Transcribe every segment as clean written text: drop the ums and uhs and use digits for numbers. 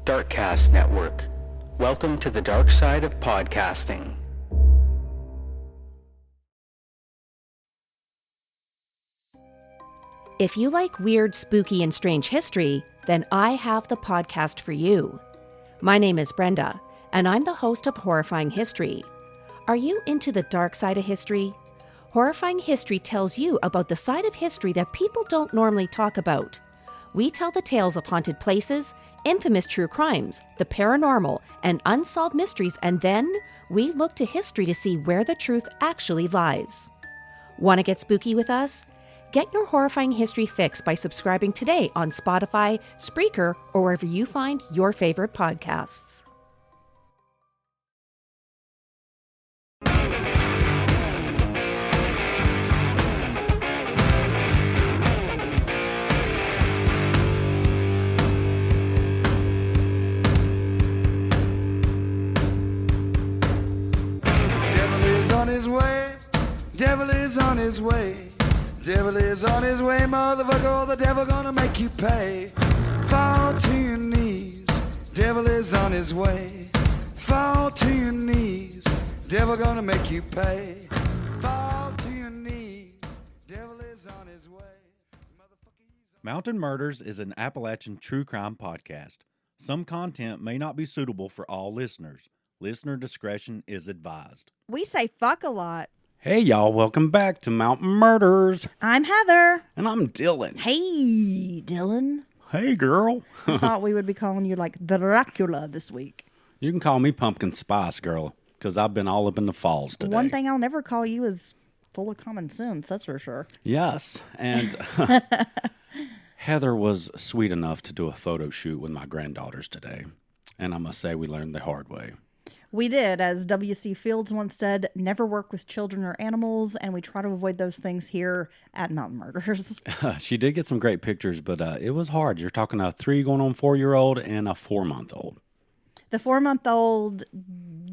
Darkcast Network. Welcome to the dark side of podcasting. If you like weird, spooky, and strange history, then I have the podcast for you. My name is Brenda, and I'm the host of Horrifying History. Are you into the dark side of history? Horrifying History tells you about the side of history that people don't normally talk about. We tell the tales of haunted places, infamous true crimes, the paranormal, and unsolved mysteries, and then we look to history to see where the truth actually lies. Want to get spooky with us? Get your Horrifying History fix by subscribing today on Spotify, Spreaker, or wherever you find your favorite podcasts. Devil is on his way. Devil is on his way, motherfucker. The devil gonna make you pay. Fall to your knees. Devil is on his way. Fall to your knees. Devil gonna make you pay. Fall to your knees. Devil is on his way. Mountain Murders is an Appalachian true crime podcast. Some content may not be suitable for all listeners. Listener discretion is advised. We say fuck a lot. Hey y'all, welcome back to Mountain Murders. I'm Heather. And I'm Dylan. Hey, Dylan. Hey girl. I thought we would be calling you like Dracula this week. You can call me Pumpkin Spice Girl, because I've been all up in the falls today. One thing I'll never call you is full of common sense, that's for sure. Yes, and Heather was sweet enough to do a photo shoot with my granddaughters today. And I must say we learned the hard way. We did. As W.C. Fields once said, never work with children or animals, and we try to avoid those things here at Mountain Murders. She did get some great pictures, but it was hard. You're talking a 3 going on 4-year-old and a 4-month-old. The 4-month-old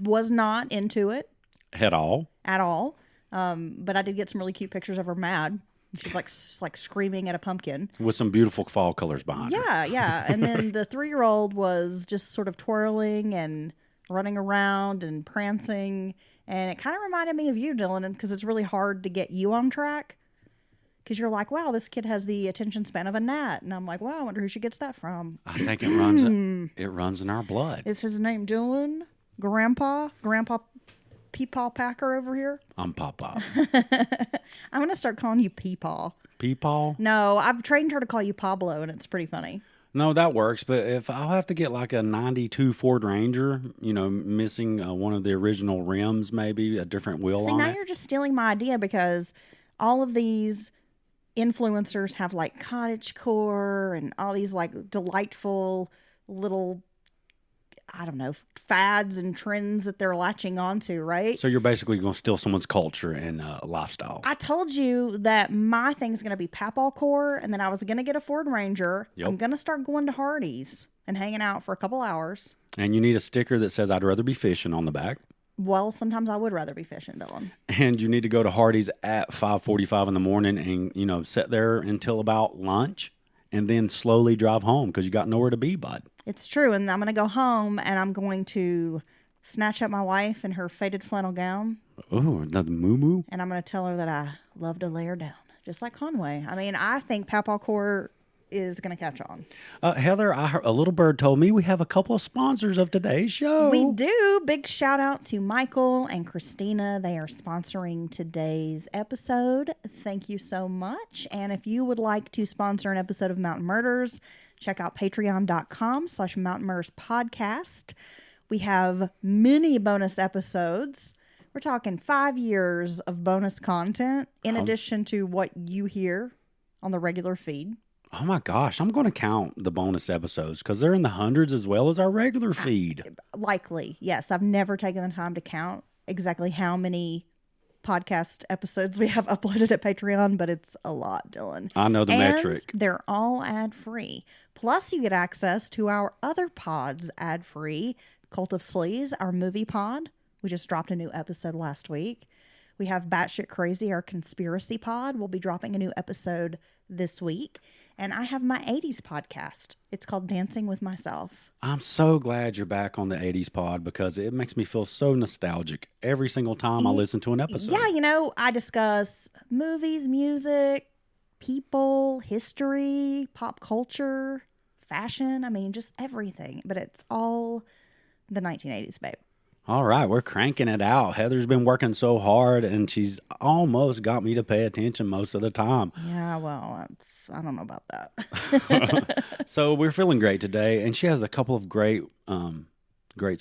was not into it. At all. But I did get some really cute pictures of her mad. She's like screaming at a pumpkin. With some beautiful fall colors behind her. Yeah. And then the 3-year-old was just sort of twirling and running around and prancing, and it kind of reminded me of you, Dylan, because it's really hard to get you on track, because you're like, wow, this kid has the attention span of a gnat, and I'm like, wow, I wonder who she gets that from. I think it runs in our blood. Is his name Dylan? Grandpa Peepaw Packer over here? I'm Papa. I'm going to start calling you Peepaw. Peepaw? No, I've trained her to call you Pablo, and it's pretty funny. No, that works, but if I'll have to get like a 92 Ford Ranger, missing one of the original rims, maybe a different wheel on it. See, now you're just stealing my idea, because all of these influencers have like cottagecore and all these like delightful little, I don't know, fads and trends that they're latching onto, right? So you're basically going to steal someone's culture and lifestyle. I told you that my thing's going to be Papalcore, and then I was going to get a Ford Ranger. Yep. I'm going to start going to Hardee's and hanging out for a couple hours. And you need a sticker that says, I'd rather be fishing on the back. Well, sometimes I would rather be fishing, Dylan. And you need to go to Hardee's at 5:45 in the morning and, sit there until about lunch and then slowly drive home because you got nowhere to be, bud. It's true, and I'm going to go home, and I'm going to snatch up my wife in her faded flannel gown. Oh, another moo-moo? And I'm going to tell her that I love to lay her down, just like Conway. I mean, I think Papalcore is going to catch on. Heather, a little bird told me we have a couple of sponsors of today's show. We do. Big shout out to Michael and Christina. They are sponsoring today's episode. Thank you so much. And if you would like to sponsor an episode of Mountain Murders, check out patreon.com/Mountain Murders Podcast. We have many bonus episodes. We're talking 5 years of bonus content in addition to what you hear on the regular feed. Oh my gosh, I'm going to count the bonus episodes because they're in the hundreds as well as our regular feed. Likely, yes. I've never taken the time to count exactly how many podcast episodes we have uploaded at Patreon, but it's a lot, Dylan. I know the metric. They're all ad-free. Plus, you get access to our other pods ad-free. Cult of Sleaze, our movie pod. We just dropped a new episode last week. We have Batshit Crazy, our conspiracy pod. We'll be dropping a new episode this week. and I have my 80s podcast. It's called Dancing with Myself. I'm so glad you're back on the 80s pod because it makes me feel so nostalgic every single time I listen to an episode. Yeah, I discuss movies, music, people, history, pop culture, fashion. I mean, just everything. But it's all the 1980s, babe. All right, we're cranking it out. Heather's been working so hard, and she's almost got me to pay attention most of the time. Yeah, well, I don't know about that. So we're feeling great today, and she has a couple of great's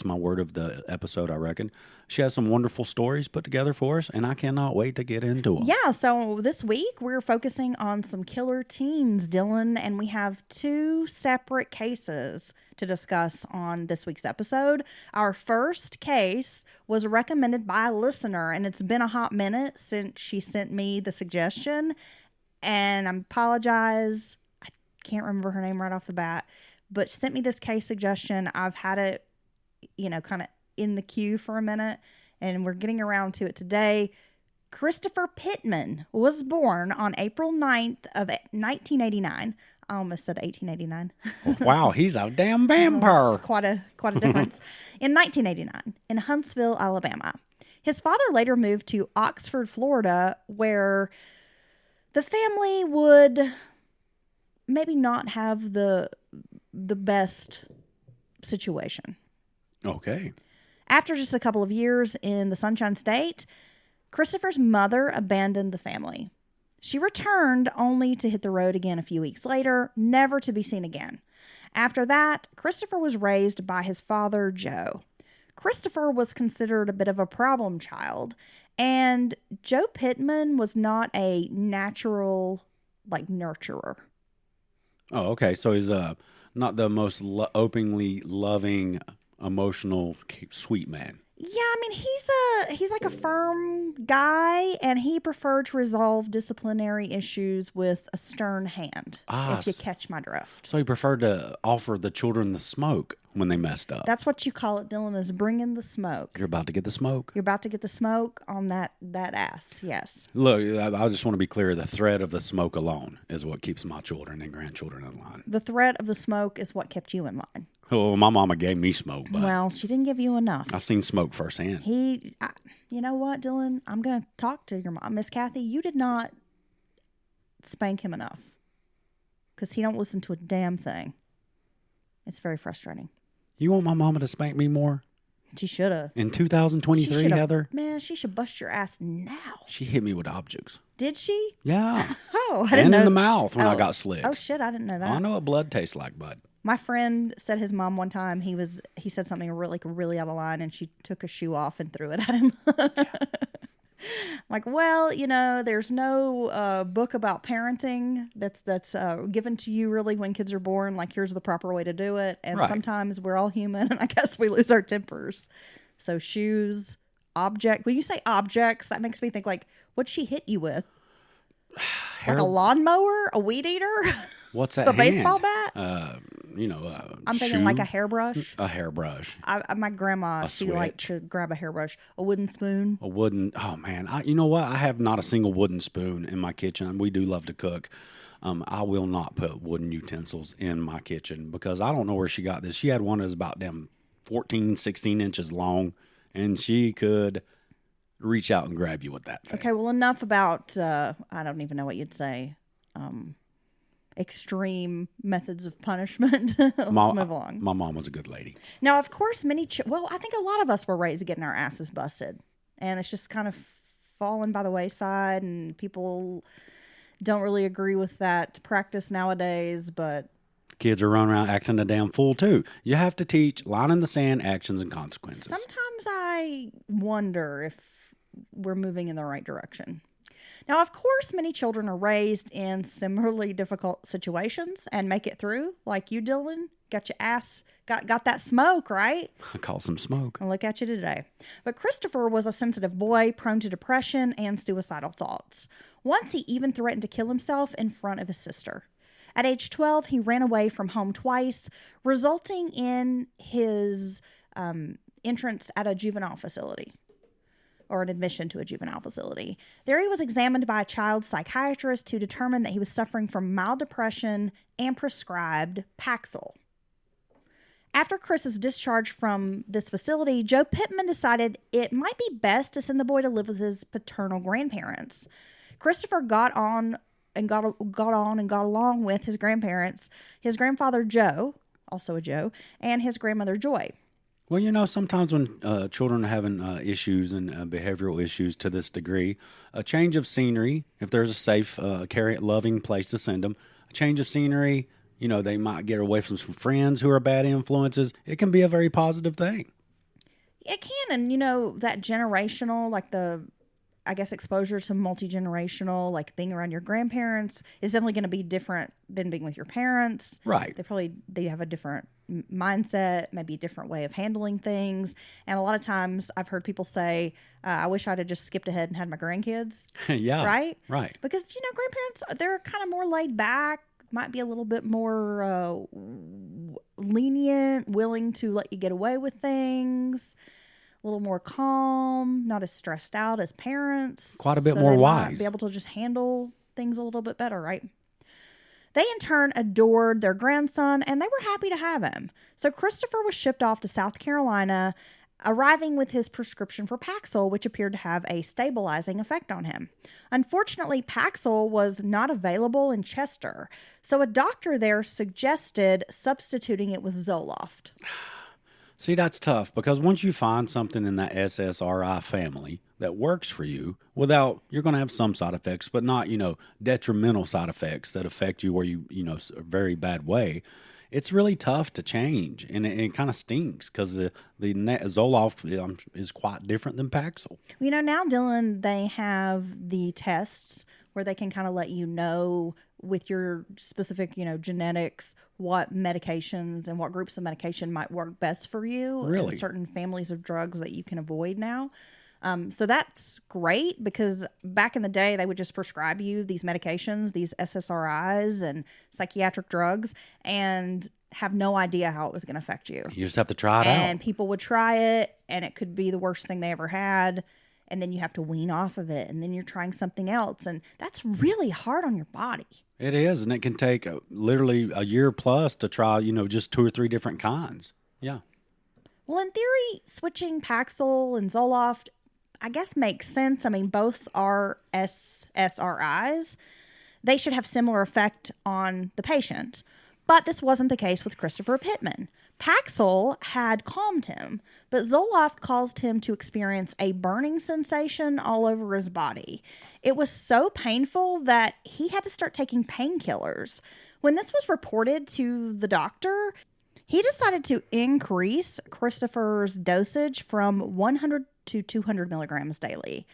my word of the episode, I reckon. She has some wonderful stories put together for us, and I cannot wait to get into them. Yeah, so this week we're focusing on some killer teens, Dylan, and we have 2 separate cases to discuss on this week's episode. Our first case was recommended by a listener, and it's been a hot minute since she sent me the suggestion, and I apologize. I can't remember her name right off the bat, but she sent me this case suggestion. I've had it kind of in the queue for a minute, and we're getting around to it today. Christopher Pittman was born on April 9th of 1989. I almost said 1889. Wow, he's a damn vampire. It's quite a difference. In 1989, in Huntsville, Alabama. His father later moved to Oxford, Florida, where the family would maybe not have the best situation. Okay. After just a couple of years in the Sunshine State, Christopher's mother abandoned the family. She returned only to hit the road again a few weeks later, never to be seen again. After that, Christopher was raised by his father, Joe. Christopher was considered a bit of a problem child, and Joe Pittman was not a natural, nurturer. Oh, okay. So he's not the most openly loving, emotional, sweet man. Yeah, I mean, he's like a firm guy, and he preferred to resolve disciplinary issues with a stern hand, if you catch my drift. So he preferred to offer the children the smoke when they messed up. That's what you call it, Dylan, is bringing the smoke. You're about to get the smoke. You're about to get the smoke on that ass, yes. Look, I just want to be clear. The threat of the smoke alone is what keeps my children and grandchildren in line. The threat of the smoke is what kept you in line. Oh, my mama gave me smoke, but well, she didn't give you enough. I've seen smoke firsthand. You know what, Dylan? I'm going to talk to your mom. Miss Kathy, you did not spank him enough because he don't listen to a damn thing. It's very frustrating. You want my mama to spank me more? She should have. In 2023, Heather? Man, she should bust your ass now. She hit me with objects. Did she? Yeah. Oh, I didn't know. And in the mouth when I got slick. Oh, shit, I didn't know that. I know what blood tastes like, bud. My friend said his mom one time, he said something really out of line, and she took a shoe off and threw it at him. Like, well, there's no book about parenting that's given to you really when kids are born. Like, here's the proper way to do it. And sometimes we're all human, and I guess we lose our tempers. So shoes, object. When you say objects, that makes me think, like, what'd she hit you with? Like a lawnmower? A weed eater? What's that? A baseball bat? I'm thinking like a hairbrush. A hairbrush. My grandma, she liked to grab a hairbrush. A wooden spoon. Oh man. You know what? I have not a single wooden spoon in my kitchen. We do love to cook. I will not put wooden utensils in my kitchen because I don't know where she got this. She had one that was about 14, 16 inches long, and she could reach out and grab you with that thing. Okay, well, enough about, I don't even know what you'd say, extreme methods of punishment. Let's move along. My mom was a good lady. Now, of course, I think a lot of us were raised getting our asses busted, and it's just kind of fallen by the wayside, and people don't really agree with that practice nowadays, but kids are running around acting a damn fool too. You have to teach line in the sand, actions and consequences. Sometimes I wonder if we're moving in the right direction. Now, of course, many children are raised in similarly difficult situations and make it through, like you, Dylan. Got your ass, got that smoke, right? I call some smoke. And look at you today. But Christopher was a sensitive boy, prone to depression and suicidal thoughts. Once he even threatened to kill himself in front of his sister. At age 12, he ran away from home twice, resulting in his entrance at a juvenile facility. or an admission to a juvenile facility. There he was examined by a child psychiatrist who determined that he was suffering from mild depression and prescribed Paxil. After Chris's discharge from this facility, Joe Pittman decided it might be best to send the boy to live with his paternal grandparents. Christopher got along with his grandparents, his grandfather Joe, also a Joe, and his grandmother Joy. Well, sometimes when children are having issues and behavioral issues to this degree, a change of scenery, if there's a safe, loving place to send them, a change of scenery, they might get away from some friends who are bad influences. It can be a very positive thing. It can, and that generational, exposure to multi-generational, like being around your grandparents is definitely going to be different than being with your parents. Right. They have a different mindset, maybe a different way of handling things. And a lot of times I've heard people say, I wish I'd have just skipped ahead and had my grandkids. Yeah. Right? Right. Because, grandparents, they're kind of more laid back, might be a little bit more lenient, willing to let you get away with things. A little more calm, not as stressed out as parents. Quite a bit more wise. Might be able to just handle things a little bit better, right? They in turn adored their grandson, and they were happy to have him. So Christopher was shipped off to South Carolina, arriving with his prescription for Paxil, which appeared to have a stabilizing effect on him. Unfortunately, Paxil was not available in Chester, so a doctor there suggested substituting it with Zoloft. See, that's tough because once you find something in that SSRI family that works for you, you're going to have some side effects, but not, detrimental side effects that affect you or a very bad way. It's really tough to change, and it kind of stinks because the Zoloft is quite different than Paxil. Now, Dylan, they have the tests where they can kind of let you know with your specific, genetics, what medications and what groups of medication might work best for you. Really? And certain families of drugs that you can avoid now. So that's great because back in the day, they would just prescribe you these medications, these SSRIs and psychiatric drugs, and have no idea how it was going to affect you. You just have to try it out. And people would try it, and it could be the worst thing they ever had. And then you have to wean off of it, and then you're trying something else. And that's really hard on your body. It is, and it can take literally a year plus to try, just 2 or 3 different kinds. Yeah. Well, in theory, switching Paxil and Zoloft, I guess, makes sense. I mean, both are SSRIs. They should have similar effect on the patient. But this wasn't the case with Christopher Pittman. Paxil had calmed him, but Zoloft caused him to experience a burning sensation all over his body. It was so painful that he had to start taking painkillers. When this was reported to the doctor, he decided to increase Christopher's dosage from 100 to 200 milligrams daily.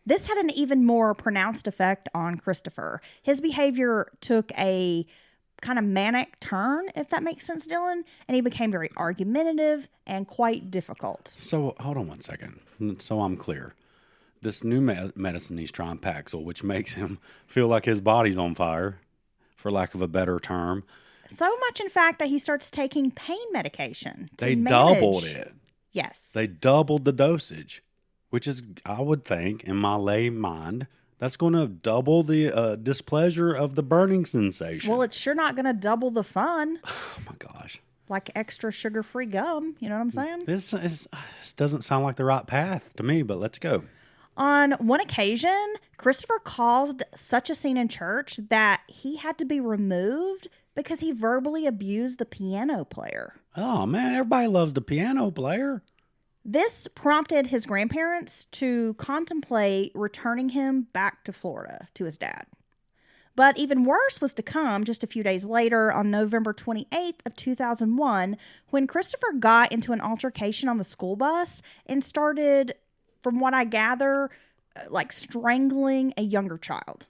This had an even more pronounced effect on Christopher. His behavior took a kind of manic turn, if that makes sense, Dylan, and he became very argumentative and quite difficult. So hold on one second. So I'm clear. This new medicine he's trying, Paxil, which makes him feel like his body's on fire, for lack of a better term. So much, in fact, that he starts taking pain medication. They doubled it. Yes. They doubled the dosage, which is, I would think, in my lay mind, that's going to double the displeasure of the burning sensation. Well, it's sure not going to double the fun. Oh, my gosh. Like extra sugar-free gum. You know what I'm saying? This doesn't sound like the right path to me, but let's go. On one occasion, Christopher caused such a scene in church that he had to be removed because he verbally abused the piano player. Oh, man, everybody loves the piano player. This prompted his grandparents to contemplate returning him back to Florida to his dad. But even worse was to come just a few days later on November 28th of 2001 when Christopher got into an altercation on the school bus and started, from what I gather, like strangling a younger child.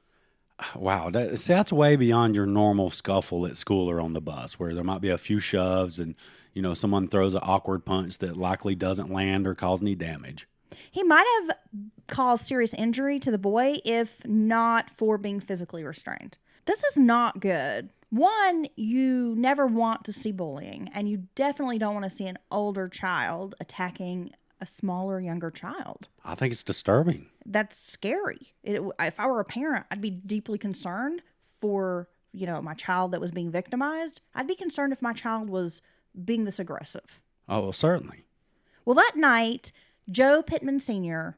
Wow, that's way beyond your normal scuffle at school or on the bus, where there might be a few shoves and, someone throws an awkward punch that likely doesn't land or cause any damage. He might have caused serious injury to the boy if not for being physically restrained. This is not good. One, you never want to see bullying, and you definitely don't want to see an older child attacking a smaller, younger child. I think it's disturbing. That's scary. If I were a parent, I'd be deeply concerned for, my child that was being victimized. I'd be concerned if my child was being this aggressive. Oh, well, certainly. Well, that night, Joe Pittman Sr.,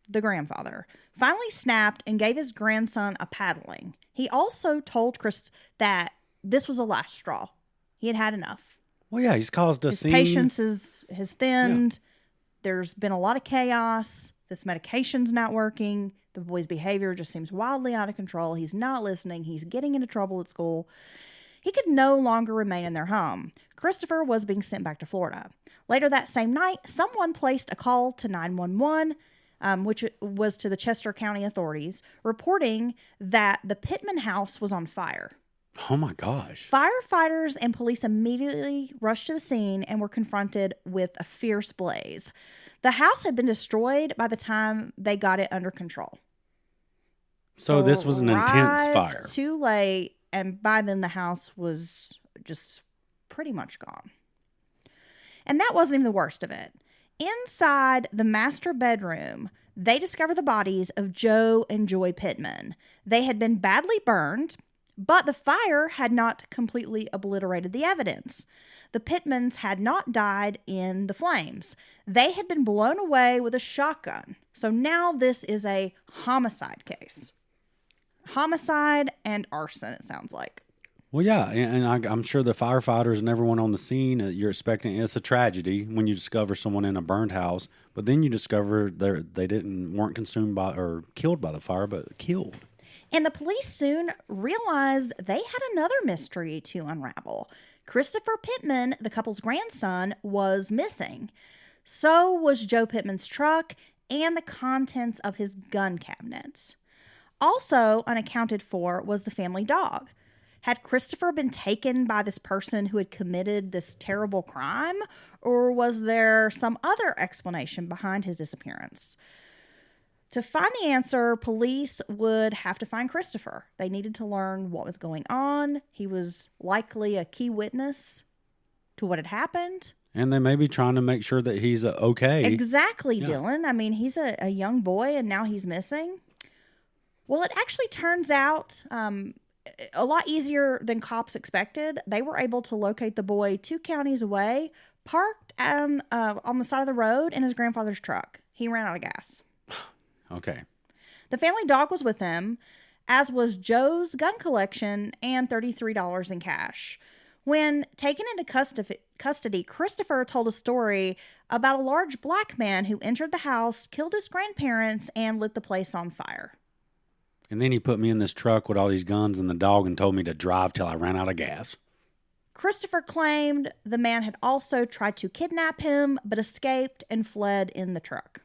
the grandfather, finally snapped and gave his grandson a paddling. He also told Chris that this was the last straw. He had had enough. Well, yeah, he's caused a His scene. patience has thinned. Yeah. There's been a lot of chaos. This medication's not working. The boy's behavior just seems wildly out of control. He's not listening. He's getting into trouble at school. He could no longer remain in their home. Christopher was being sent back to Florida. Later that same night, someone placed a call to 911, which was to the Chester County authorities, reporting that the Pittman house was on fire. Oh, my gosh. Firefighters and police immediately rushed to the scene and were confronted with a fierce blaze. The house had been destroyed by the time they got it under control. So this was an intense fire. Too late, and by then the house was just pretty much gone. And that wasn't even the worst of it. Inside the master bedroom, they discovered the bodies of Joe and Joy Pittman. They had been badly burned, but the fire had not completely obliterated the evidence. The Pittmans had not died in the flames. They had been blown away with a shotgun. So now this is a homicide case. Homicide and arson, it sounds like. Well, yeah, and I'm sure the firefighters and everyone on the scene, you're expecting, it's a tragedy when you discover someone in a burned house, but then you discover they weren't consumed by or killed by the fire, but killed. And the police soon realized they had another mystery to unravel. Christopher Pittman, the couple's grandson, was missing. So was Joe Pittman's truck and the contents of his gun cabinets. Also unaccounted for was the family dog. Had Christopher been taken by this person who had committed this terrible crime, or was there some other explanation behind his disappearance? To find the answer, police would have to find Christopher. They needed to learn what was going on. He was likely a key witness to what had happened. And they may be trying to make sure that he's okay. Exactly, yeah. Dylan. I mean, he's a young boy and now he's missing. Well, it actually turns out a lot easier than cops expected. They were able to locate the boy 2 counties away, parked on the side of the road in his grandfather's truck. He ran out of gas. Okay. The family dog was with him, as was Joe's gun collection and $33 in cash. When taken into custody, Christopher told a story about a large black man who entered the house, killed his grandparents, and lit the place on fire. And then he put me in this truck with all these guns and the dog and told me to drive till I ran out of gas. Christopher claimed the man had also tried to kidnap him, but escaped and fled in the truck.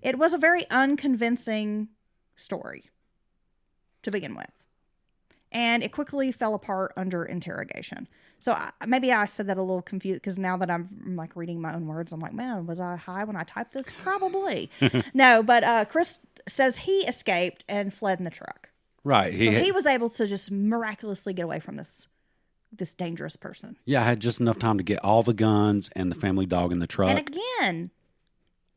It was a very unconvincing story to begin with. And it quickly fell apart under interrogation. So maybe I said that a little confused because now that I'm like reading my own words, I'm like, man, was I high when I typed this? Probably. No, but Chris says he escaped and fled in the truck. Right. He was able to just miraculously get away from this dangerous person. Yeah, I had just enough time to get all the guns and the family dog in the truck. And again,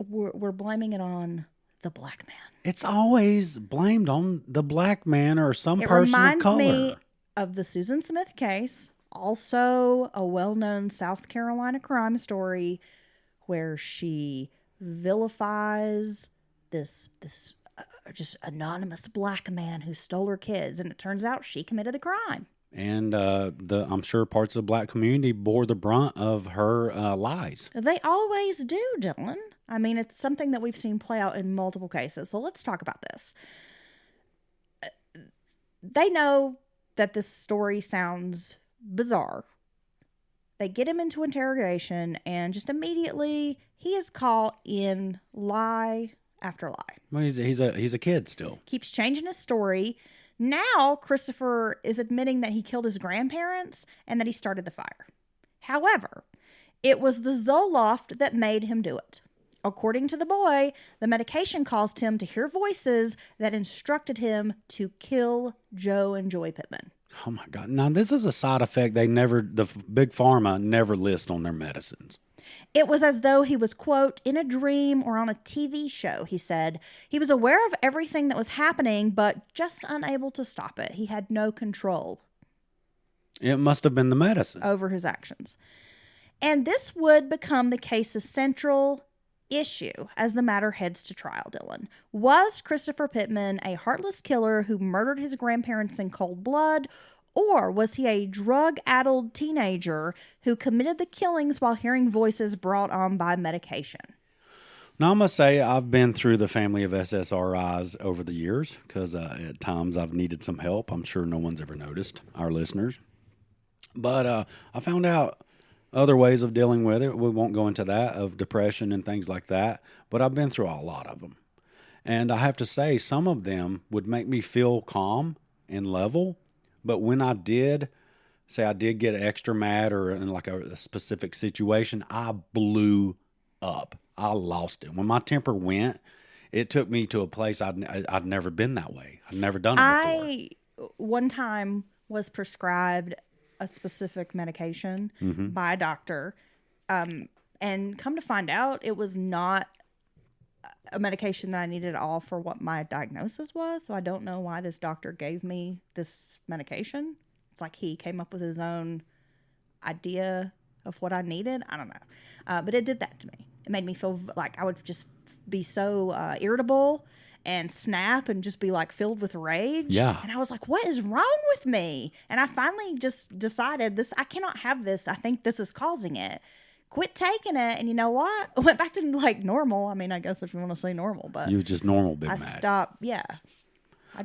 we're blaming it on the black man. It's always blamed on the black man or some person of color. It reminds me of the Susan Smith case, also a well-known South Carolina crime story where she vilifies this just anonymous black man who stole her kids, and it turns out she committed the crime. And I'm sure parts of the black community bore the brunt of her lies. They always do, Dylan. I mean, it's something that we've seen play out in multiple cases. So let's talk about this. They know that this story sounds bizarre. They get him into interrogation, and just immediately he is caught in lie after lie. Well, he's a kid still. Keeps changing his story. Now, Christopher is admitting that he killed his grandparents and that he started the fire. However, it was the Zoloft that made him do it. According to the boy, the medication caused him to hear voices that instructed him to kill Joe and Joy Pittman. Oh, my God. Now, this is a side effect the big pharma never list on their medicines. It was as though he was, quote, in a dream or on a TV show, he said. He was aware of everything that was happening, but just unable to stop it. He had no control. It must have been the medicine. Over his actions. And this would become the case's central issue as the matter heads to trial, Dylan. Was Christopher Pittman a heartless killer who murdered his grandparents in cold blood, or was he a drug-addled teenager who committed the killings while hearing voices brought on by medication? Now, I must say I've been through the family of SSRIs over the years because at times I've needed some help. I'm sure no one's ever noticed, our listeners. But I found out other ways of dealing with it. We won't go into that, of depression and things like that. But I've been through a lot of them. And I have to say, some of them would make me feel calm and level. But when I did, say I did get extra mad or in like a specific situation, I blew up. I lost it. When my temper went, it took me to a place I'd never been that way. I'd never done it before. One time was prescribed a specific medication by a doctor. And come to find out, it was not a medication that I needed at all for what my diagnosis was. So I don't know why this doctor gave me this medication. It's like he came up with his own idea of what I needed. I don't know. But it did that to me. It made me feel like I would just be so irritable and snap and just be like filled with rage. Yeah. And I was like, what is wrong with me? And I finally just decided I cannot have this. I think this is causing it. Quit taking it. And you know what? I went back to like normal. I mean, I guess if you want to say normal, but You was just normal, Big I Mac. stopped. Yeah. I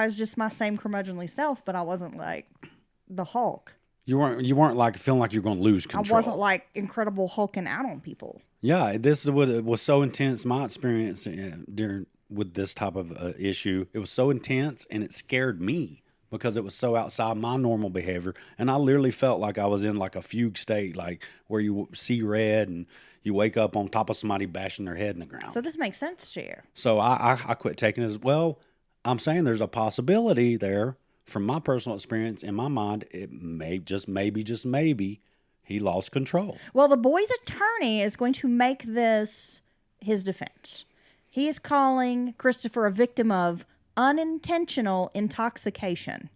was just my same curmudgeonly self, but I wasn't like the Hulk. You weren't like feeling like you're going to lose control. I wasn't like Incredible Hulking out on people. Yeah, this was so intense. My experience with this type of issue, it was so intense and it scared me because it was so outside my normal behavior. And I literally felt like I was in like a fugue state, like where you see red and you wake up on top of somebody bashing their head in the ground. So this makes sense to you. So I quit taking it as well. I'm saying there's a possibility there from my personal experience in my mind. It may just maybe he lost control. Well, the boy's attorney is going to make this his defense. He is calling Christopher a victim of unintentional intoxication.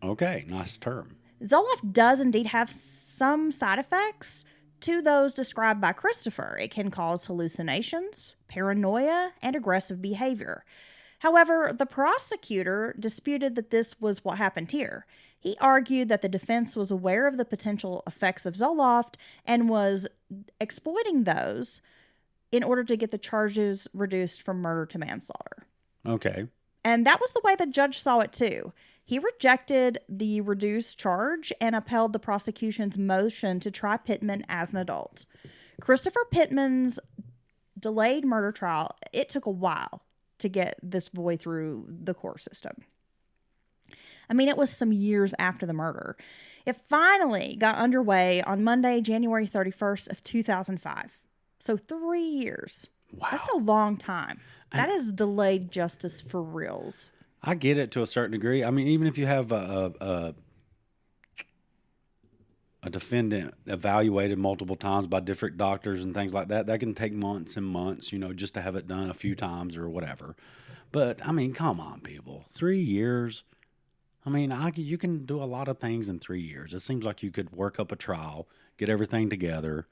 Okay, nice term. Zoloft does indeed have some side effects to those described by Christopher. It can cause hallucinations, paranoia, and aggressive behavior. However, the prosecutor disputed that this was what happened here. He argued that the defense was aware of the potential effects of Zoloft and was exploiting those in order to get the charges reduced from murder to manslaughter. Okay. And that was the way the judge saw it too. He rejected the reduced charge and upheld the prosecution's motion to try Pittman as an adult. Christopher Pittman's delayed murder trial, it took a while to get this boy through the court system. I mean, it was some years after the murder. It finally got underway on Monday, January 31st of 2005. So 3 years. Wow. That's a long time. That is delayed justice for reals. I get it to a certain degree. I mean, even if you have a defendant evaluated multiple times by different doctors and things like that, that can take months and months, just to have it done a few times or whatever. But, I mean, come on, people. 3 years. I mean, you can do a lot of things in 3 years. It seems like you could work up a trial, get everything together,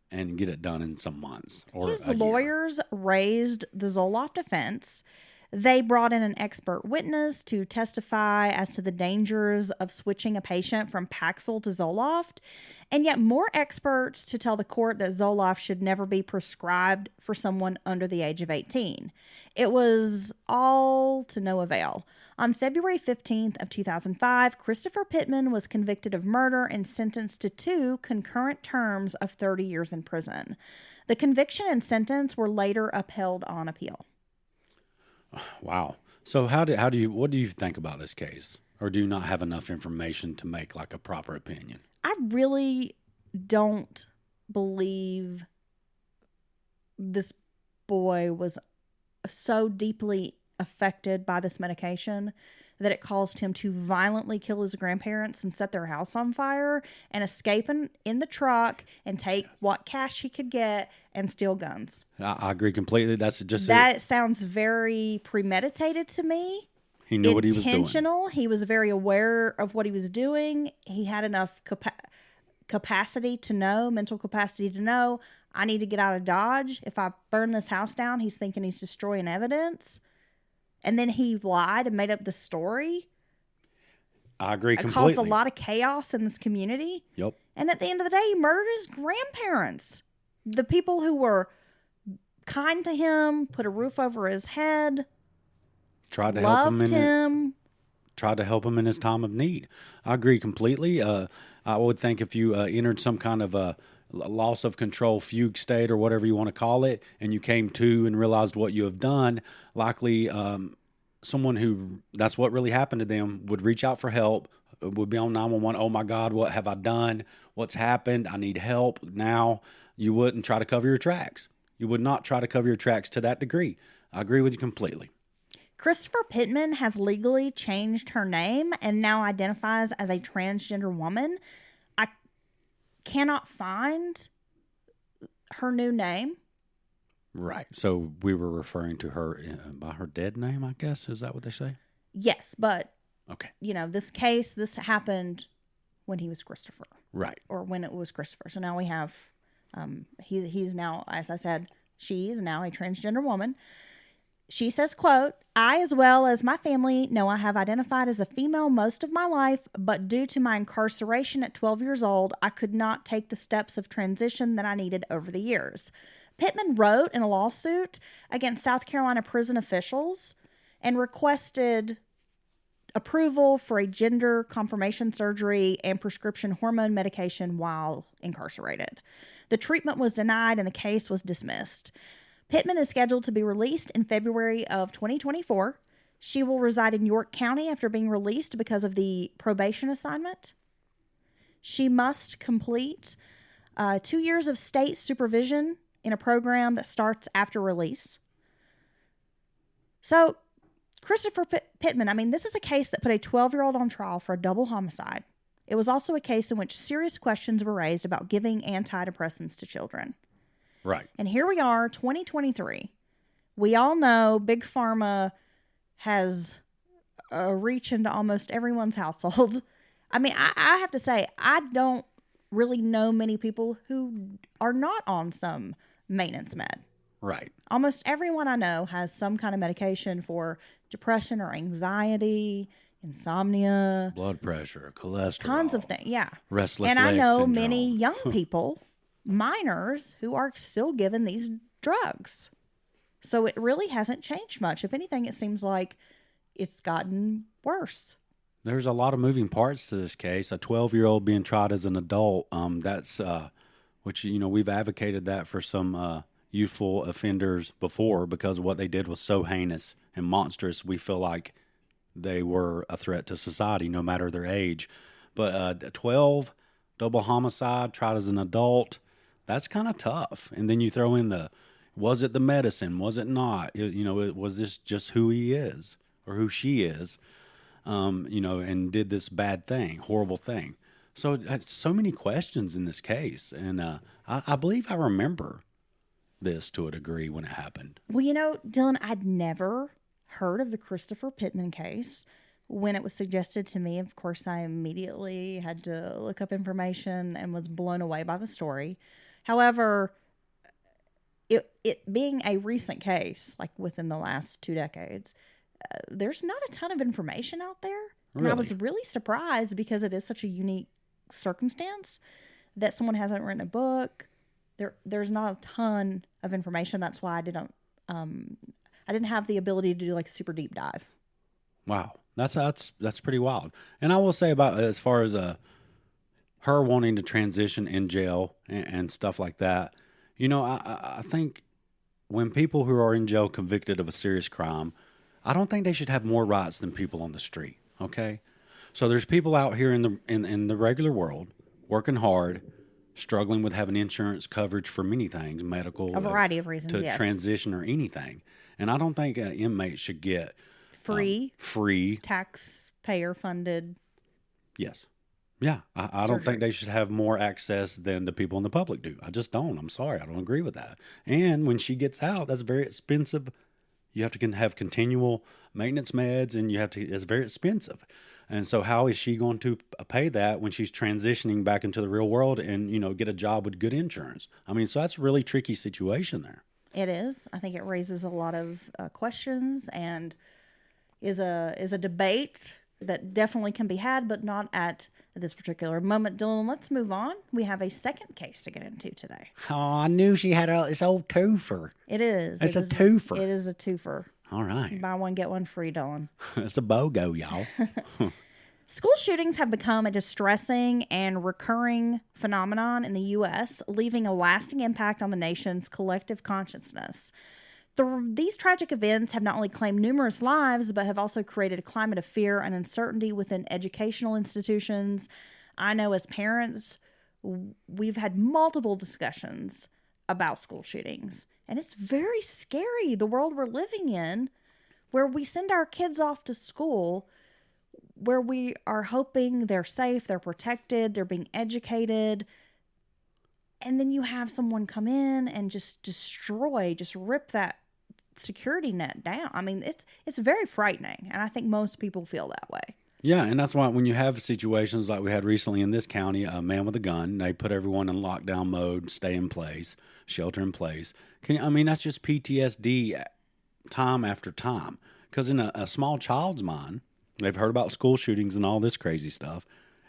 and get it done in some months or His a year. lawyers raised the Zoloft defense. They brought in an expert witness to testify as to the dangers of switching a patient from Paxil to Zoloft, and yet more experts to tell the court that Zoloft should never be prescribed for someone under the age of 18. It was all to no avail. On February 15th of 2005, Christopher Pittman was convicted of murder and sentenced to 2 concurrent terms of 30 years in prison. The conviction and sentence were later upheld on appeal. Wow. So what do you think about this case? Or do you not have enough information to make like a proper opinion? I really don't believe this boy was so deeply affected by this medication that it caused him to violently kill his grandparents and set their house on fire and escape in the truck and take what cash he could get and steal guns. I agree completely. That's just That sounds very premeditated to me. He knew what he was doing. Intentional. He was very aware of what he was doing. He had enough capacity to know, mental capacity to know, I need to get out of Dodge. If I burn this house down, he's thinking he's destroying evidence. And then he lied and made up the story. I agree It completely. caused a lot of chaos in this community. Yep. And at the end of the day, he murdered his grandparents. The people who were kind to him, put a roof over his head, Tried to help him loved him. Tried to help him in his time of need. I agree completely. I would think if you entered some kind of a loss of control fugue state or whatever you want to call it, and you came to and realized what you have done, likely someone who that's what really happened to them would reach out for help, would be on 911. Oh my God, what have I done? What's happened? I need help now. You wouldn't try to cover your tracks. You would not try to cover your tracks to that degree. I agree with you completely. Christopher Pittman has legally changed her name and now identifies as a transgender woman. I cannot find her new name. Right. So we were referring to her by her dead name, I guess. Is that what they say? Yes, but, Okay. this happened when he was Christopher. Right. Or when it was Christopher. So now we have, he's now, as I said, she is now a transgender woman. She says, quote, I, as well as my family, know I have identified as a female most of my life, but due to my incarceration at 12 years old, I could not take the steps of transition that I needed over the years. Pittman wrote in a lawsuit against South Carolina prison officials and requested approval for a gender confirmation surgery and prescription hormone medication while incarcerated. The treatment was denied and the case was dismissed. Pittman is scheduled to be released in February of 2024. She will reside in York County after being released because of the probation assignment. She must complete 2 years of state supervision in a program that starts after release. So, Christopher Pittman, this is a case that put a 12-year-old on trial for a double homicide. It was also a case in which serious questions were raised about giving antidepressants to children. Right. And here we are, 2023. We all know Big Pharma has a reach into almost everyone's household. I have to say, I don't really know many people who are not on some maintenance med. Right. Almost everyone I know has some kind of medication for depression or anxiety, insomnia, Blood pressure, cholesterol. tons of things. Yeah. Restless And I leg know syndrome. many young people, minors, who are still given these drugs. So it really hasn't changed much. If anything, it seems like it's gotten worse. There's a lot of moving parts to this case. A 12-year-old being tried as an adult, which, we've advocated that for some youthful offenders before because what they did was so heinous and monstrous. We feel like they were a threat to society no matter their age. But 12, double homicide, tried as an adult, that's kind of tough. And then you throw in was it the medicine? Was it not? Was this just who he is or who she is? And did this bad thing, horrible thing. So so many questions in this case. And I believe I remember this to a degree when it happened. Well, Dylan, I'd never heard of the Christopher Pittman case. When it was suggested to me, of course, I immediately had to look up information and was blown away by the story. However, it being a recent case, like within the last 2 decades, there's not a ton of information out there. And I was really surprised because it is such a unique circumstance that someone hasn't written a book. There's not a ton of information. That's why I didn't have the ability to do like a super deep dive. Wow. That's pretty wild. And I will say about as far as her wanting to transition in jail and stuff like that, I think when people who are in jail convicted of a serious crime, I don't think they should have more rights than people on the street. Okay. So there's people out here in the regular world working hard, struggling with having insurance coverage for many things, medical, A variety of reasons, to yes. transition or anything. And I don't think inmates should get free taxpayer funded. Yes. Yeah. I don't think they should have more access than the people in the public do. I just don't. I'm sorry. I don't agree with that. And when she gets out, that's very expensive. You have to have continual maintenance meds, and it's very expensive. And so how is she going to pay that when she's transitioning back into the real world and, get a job with good insurance? I mean, so that's a really tricky situation there. It is. I think it raises a lot of questions and is a debate that definitely can be had, but not at this particular moment. Dylan, let's move on. We have a second case to get into today. Oh, I knew she had this old twofer. It is. It's a twofer. It is a twofer. All right. Buy one, get one free, Dylan. It's a BOGO, y'all. School shootings have become a distressing and recurring phenomenon in the U.S., leaving a lasting impact on the nation's collective consciousness. These tragic events have not only claimed numerous lives, but have also created a climate of fear and uncertainty within educational institutions. I know as parents, we've had multiple discussions about school shootings, and it's very scary, the world we're living in, where we send our kids off to school, where we are hoping they're safe, they're protected, they're being educated, and then you have someone come in and just rip that security net down. I mean, it's very frightening, and I think most people feel that way. Yeah, and that's why when you have situations like we had recently in this county, a man with a gun, they put everyone in lockdown mode, stay in place, shelter in place. That's just PTSD time after time. Because in a small child's mind, they've heard about school shootings and all this crazy stuff.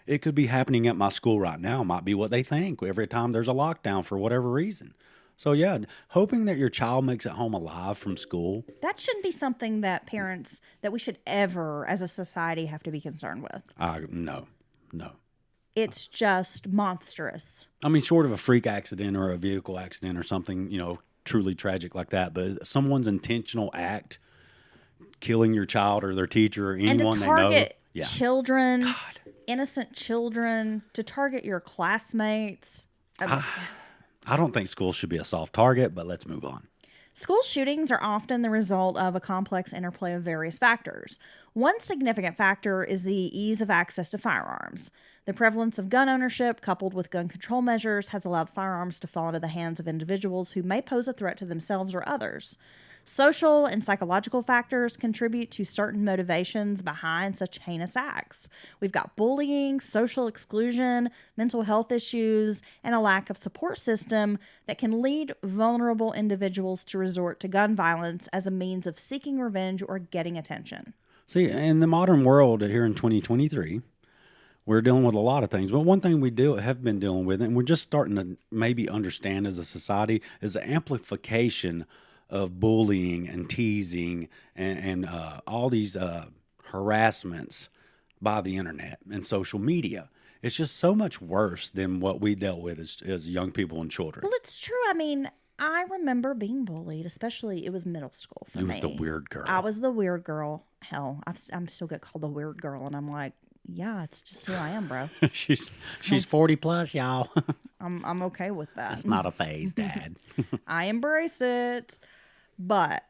It could be happening at my school right now. Might be what they think every time there's a lockdown for whatever reason. So, yeah, hoping that your child makes it home alive from school. That shouldn't be something that that we should ever, as a society, have to be concerned with. No. It's just monstrous. I mean, short of a freak accident or a vehicle accident or something, truly tragic like that. But someone's intentional act, killing your child or their teacher or anyone they know. And to target children, innocent children, to target your classmates. I don't think schools should be a soft target, but let's move on. School shootings are often the result of a complex interplay of various factors. One significant factor is the ease of access to firearms. The prevalence of gun ownership, coupled with gun control measures, has allowed firearms to fall into the hands of individuals who may pose a threat to themselves or others. Social and psychological factors contribute to certain motivations behind such heinous acts. We've got bullying, social exclusion, mental health issues, and a lack of support system that can lead vulnerable individuals to resort to gun violence as a means of seeking revenge or getting attention. See, in the modern world here in 2023, we're dealing with a lot of things. But one thing we have been dealing with, and we're just starting to maybe understand as a society, is the amplification of bullying and teasing and all these harassments by the internet and social media. It's just so much worse than what we dealt with as young people and children. Well, it's true. I mean, I remember being bullied, especially it was middle school for me. You was the weird girl. I was the weird girl. Hell, I'm still get called the weird girl, and I'm like, yeah, it's just who I am, bro. she's 40 plus, y'all. I'm okay with that. It's not a phase, Dad. I embrace it. But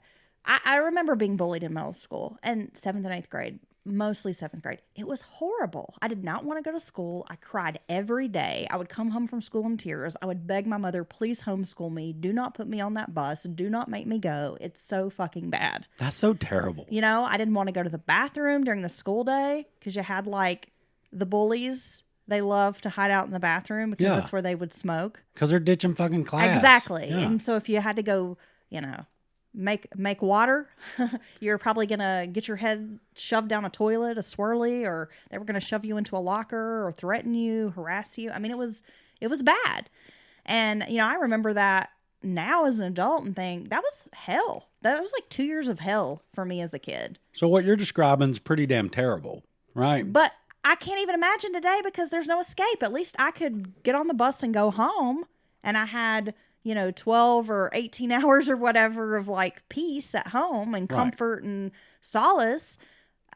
I remember being bullied in middle school and 7th and 8th grade, mostly 7th grade. It was horrible. I did not want to go to school. I cried every day. I would come home from school in tears. I would beg my mother, please homeschool me. Do not put me on that bus. Do not make me go. It's so fucking bad. That's so terrible. I didn't want to go to the bathroom during the school day because you had the bullies. They love to hide out in the bathroom because that's where they would smoke. Because they're ditching fucking class. Exactly. Yeah. And so if you had to go, make water, you're probably going to get your head shoved down a toilet, a swirly, or they were going to shove you into a locker or threaten you, harass you. I mean, it was bad. And, I remember that now as an adult and think that was hell. That was like 2 years of hell for me as a kid. So what you're describing is pretty damn terrible, right? But I can't even imagine today because there's no escape. At least I could get on the bus and go home, and I had 12 or 18 hours or whatever of peace at home and comfort and solace.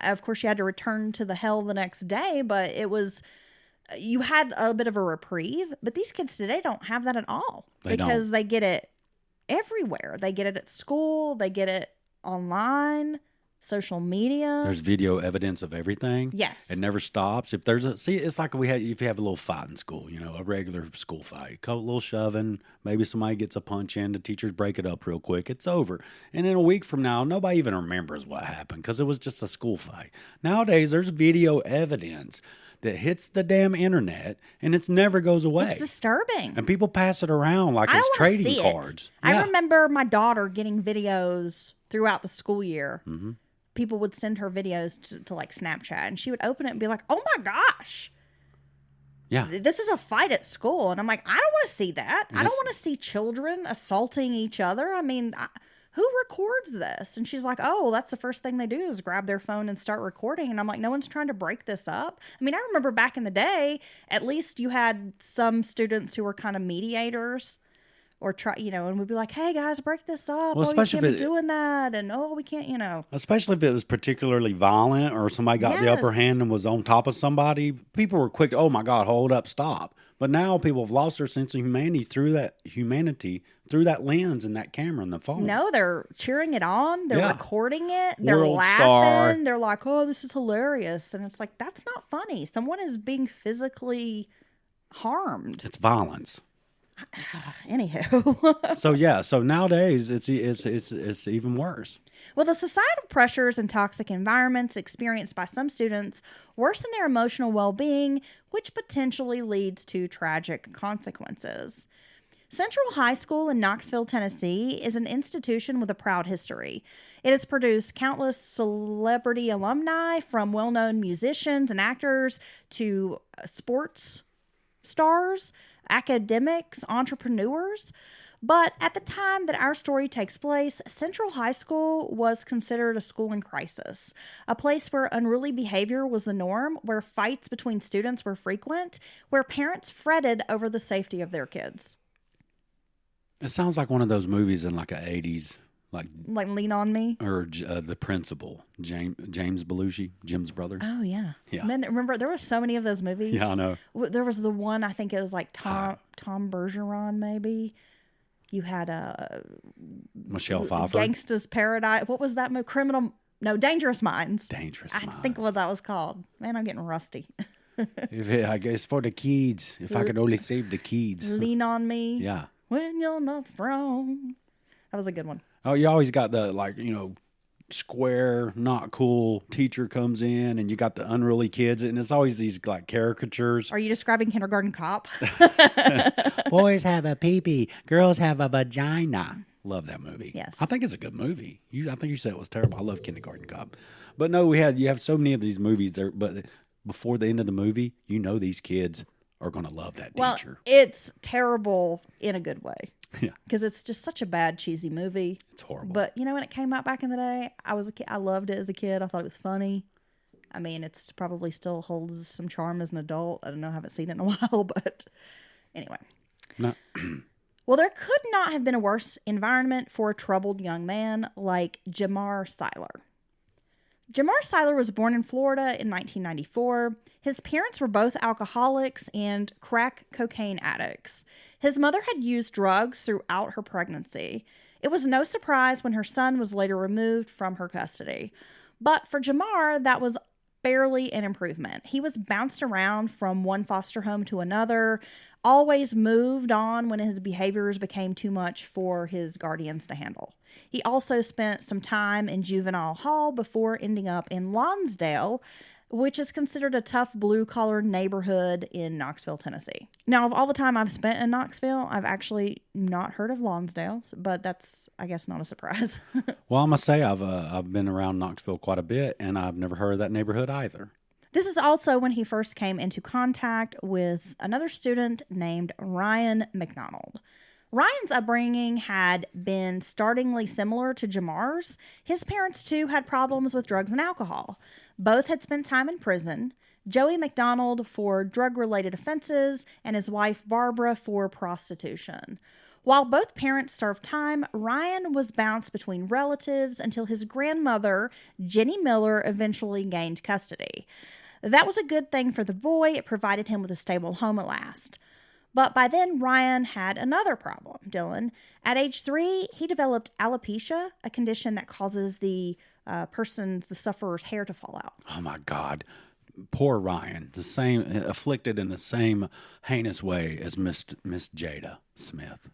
Of course, you had to return to the hell the next day, but you had a bit of a reprieve. But these kids today don't have that at all because they get it everywhere. They get it at school. They get it online. social media. There's video evidence of everything. Yes. It never stops. If there's it's like if you have a little fight in school, a regular school fight, a little shoving, maybe somebody gets a punch in, the teachers break it up real quick, it's over. And in a week from now, nobody even remembers what happened because it was just a school fight. Nowadays, there's video evidence that hits the damn internet and it never goes away. It's disturbing. And people pass it around like it's trading cards. I remember my daughter getting videos throughout the school year. Mm-hmm. People would send her videos to like Snapchat, and she would open it and be like, "Oh my gosh, yeah, this is a fight at school." And I'm like, I don't want to see that. And I don't want to see children assaulting each other. I mean, who records this? And she's like, "Oh, that's the first thing they do is grab their phone and start recording." And I'm like, no one's trying to break this up. I mean, I remember back in the day, at least you had some students who were kind of mediators. Or try, and we'd be like, "Hey guys, break this up. Well, you can't be doing that." And we can't, Especially if it was particularly violent or somebody got the upper hand and was on top of somebody, people were quick to, "Oh my God, hold up, stop." But now people have lost their sense of humanity through that lens and that camera and the phone. No, they're cheering it on. They're recording it. They're World laughing. star. They're like, "Oh, this is hilarious." And it's like, that's not funny. Someone is being physically harmed. It's violence. Anywho. So nowadays it's even worse. Well, the societal pressures and toxic environments experienced by some students worsen their emotional well-being, which potentially leads to tragic consequences. Central High School in Knoxville, Tennessee is an institution with a proud history. It has produced countless celebrity alumni, from well-known musicians and actors to sports stars, academics, entrepreneurs. But at the time that our story takes place, Central High School was considered a school in crisis, a place where unruly behavior was the norm, where fights between students were frequent, where parents fretted over the safety of their kids. It sounds like one of those movies in like a 80s, like Lean on Me? Or The Principal, James Belushi, Jim's brother. Oh, yeah. Yeah. Man, remember, there were so many of those movies. Yeah, I know. There was the one, I think it was like Tom Bergeron, maybe. You had Michelle Pfeiffer. Gangsta's Paradise. What was that movie? Dangerous Minds. Dangerous Minds. I think what that was called. Man, I'm getting rusty. I guess for the kids. If I could only save the kids. Lean on Me. Yeah. When you're not strong. That was a good one. Oh, you always got the, square, not cool teacher comes in, and you got the unruly kids, and it's always these, caricatures. Are you describing Kindergarten Cop? Boys have a pee-pee. Girls have a vagina. Love that movie. Yes. I think it's a good movie. I think you said it was terrible. I love Kindergarten Cop. But no, you have so many of these movies there, but before the end of the movie, these kids are going to love that teacher. Well, it's terrible in a good way. Yeah. Because it's just such a bad, cheesy movie. It's horrible. But, when it came out back in the day, I was a kid. I loved it as a kid. I thought it was funny. I mean, it's probably still holds some charm as an adult. I don't know. I haven't seen it in a while, but anyway. No. Well, there could not have been a worse environment for a troubled young man like Jamar Siler. Jamar Siler was born in Florida in 1994. His parents were both alcoholics and crack cocaine addicts. His mother had used drugs throughout her pregnancy. It was no surprise when her son was later removed from her custody. But for Jamar, that was barely an improvement. He was bounced around from one foster home to another, always moved on when his behaviors became too much for his guardians to handle. He also spent some time in juvenile hall before ending up in Lonsdale, which is considered a tough blue-collar neighborhood in Knoxville, Tennessee. Now, of all the time I've spent in Knoxville, I've actually not heard of Lonsdale, but that's, I guess, not a surprise. Well, I must say I've been around Knoxville quite a bit, and I've never heard of that neighborhood either. This is also when he first came into contact with another student named Ryan McDonald. Ryan's upbringing had been startlingly similar to Jamar's. His parents, too, had problems with drugs and alcohol. Both had spent time in prison. Joey McDonald for drug-related offenses and his wife Barbara for prostitution. While both parents served time, Ryan was bounced between relatives until his grandmother, Jenny Miller, eventually gained custody. That was a good thing for the boy. It provided him with a stable home at last. But by then, Ryan had another problem, Dylan. At age 3, he developed alopecia, a condition that causes the the sufferer's hair to fall out. Oh my God. Poor Ryan, the same afflicted in the same heinous way as Miss Jada Smith.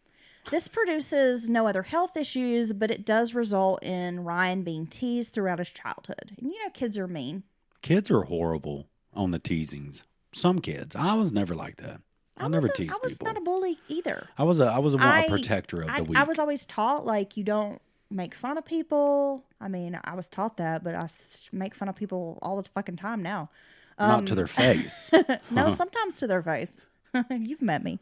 This produces no other health issues, but it does result in Ryan being teased throughout his childhood. And kids are mean. Kids are horrible on the teasings. Some kids. I was never like that. I never teased people. I was not a bully either. I was a protector of the weak. I was always taught, like, you don't make fun of people. I mean, I was taught that, but I make fun of people all the fucking time now. Not to their face. No, sometimes to their face. You've met me.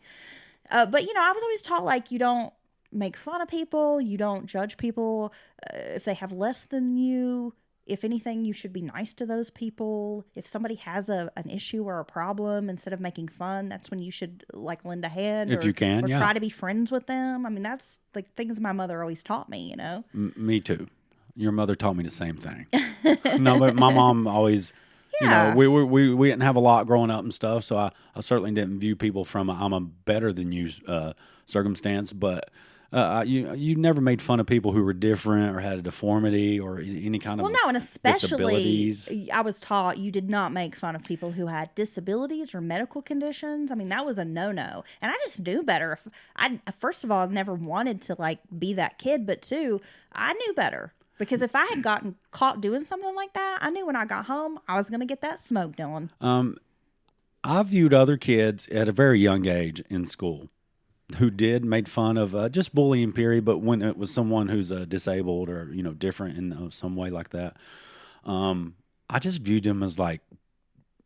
But, I was always taught, like, you don't make fun of people. You don't judge people if they have less than you. If anything, you should be nice to those people. If somebody has an issue or a problem, instead of making fun, that's when you should, like, lend a hand. If you can, or yeah. try to be friends with them. I mean, that's, like, things my mother always taught me, Me too. Your mother taught me the same thing. No, but my mom always... Yeah. We didn't have a lot growing up and stuff, so I certainly didn't view people from I'm a better than you circumstance. But you never made fun of people who were different or had a deformity or any kind of and especially disabilities. I was taught you did not make fun of people who had disabilities or medical conditions. I mean, that was a no-no, and I just knew better. First of all, I never wanted to, like, be that kid, but two, I knew better. Because if I had gotten caught doing something like that, I knew when I got home, I was going to get that smoke, Dylan. I viewed other kids at a very young age in school who made fun of just bullying, period. But when it was someone who's disabled or, different in some way like that, I just viewed them as, like,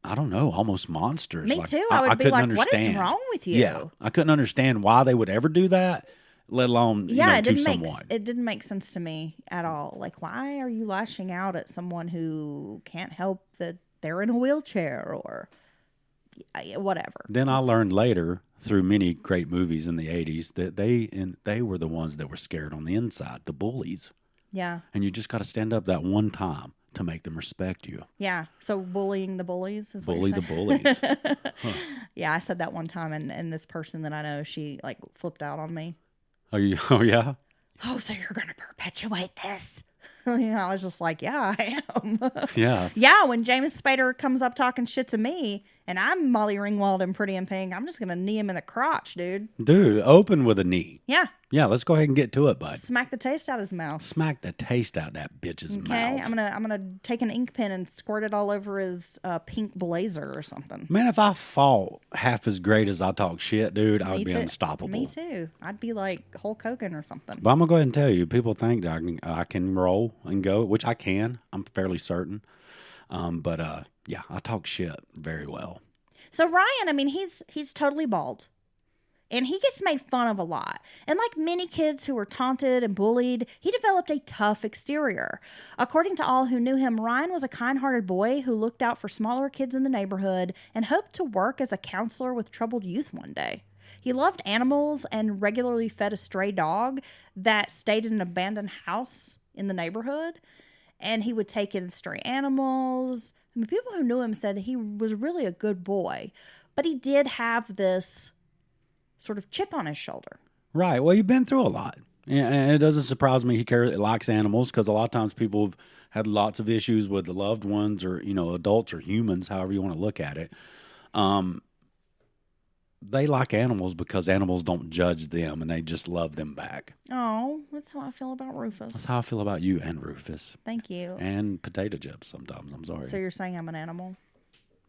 I don't know, almost monsters. Me like, too. I would be like, understand. What is wrong with you? Yeah, I couldn't understand why they would ever do that. Let alone, to someone. It didn't make sense to me at all. Like, why are you lashing out at someone who can't help that they're in a wheelchair or whatever? Then I learned later through many great movies in the 80s that they were the ones that were scared on the inside, the bullies. Yeah. And you just got to stand up that one time to make them respect you. Yeah. So bullying the bullies is Bully what the you're saying? bullies. Yeah, I said that one time, and this person that I know, she, like, flipped out on me. Oh yeah? Oh, so you're going to perpetuate this? I was just like, yeah, I am. Yeah. Yeah, when James Spader comes up talking shit to me, and I'm Molly Ringwald and Pretty in Pink, I'm just going to knee him in the crotch, dude. Dude, open with a knee. Yeah. Yeah, let's go ahead and get to it, bud. Smack the taste out his mouth. Smack the taste out that bitch's mouth. Okay, I'm gonna take an ink pen and squirt it all over his pink blazer or something. Man, if I fought half as great as I talk shit, dude, I would be unstoppable. Me too. I'd be like Hulk Hogan or something. But I'm going to go ahead and tell you, people think that I can roll and go, which I can. I'm fairly certain. But yeah, I talk shit very well. So Ryan, I mean, he's totally bald. And he gets made fun of a lot. And like many kids who were taunted and bullied, he developed a tough exterior. According to all who knew him, Ryan was a kind-hearted boy who looked out for smaller kids in the neighborhood and hoped to work as a counselor with troubled youth one day. He loved animals and regularly fed a stray dog that stayed in an abandoned house in the neighborhood. And he would take in stray animals. I mean, people who knew him said he was really a good boy. But he did have this sort of chip on his shoulder. Right. Well, you've been through a lot. And it doesn't surprise me he likes animals, because a lot of times people have had lots of issues with the loved ones or, adults or humans, however you want to look at it. They like animals because animals don't judge them and they just love them back. Oh, that's how I feel about Rufus. That's how I feel about you and Rufus. Thank you. And potato chips sometimes. I'm sorry. So you're saying I'm an animal?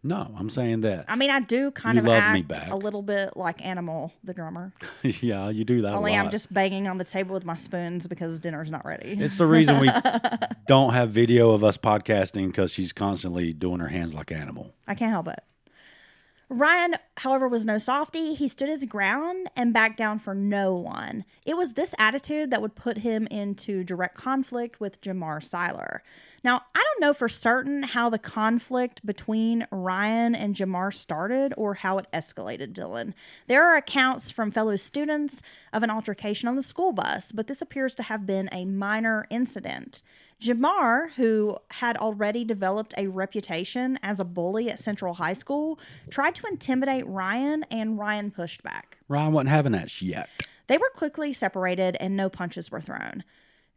No, I'm saying that. I mean, I do kind of love me act back. a little bit like Animal, the drummer. Yeah, you do that Only a lot. I'm just banging on the table with my spoons because dinner's not ready. It's the reason we don't have video of us podcasting, because she's constantly doing her hands like Animal. I can't help it. Ryan, however, was no softy. He stood his ground and backed down for no one. It was this attitude that would put him into direct conflict with Jamar Siler. Now, I don't know for certain how the conflict between Ryan and Jamar started or how it escalated, Dylan. There are accounts from fellow students of an altercation on the school bus, but this appears to have been a minor incident. Jamar, who had already developed a reputation as a bully at Central High School, tried to intimidate Ryan, and Ryan pushed back. Ryan wasn't having that shit. They were quickly separated and no punches were thrown.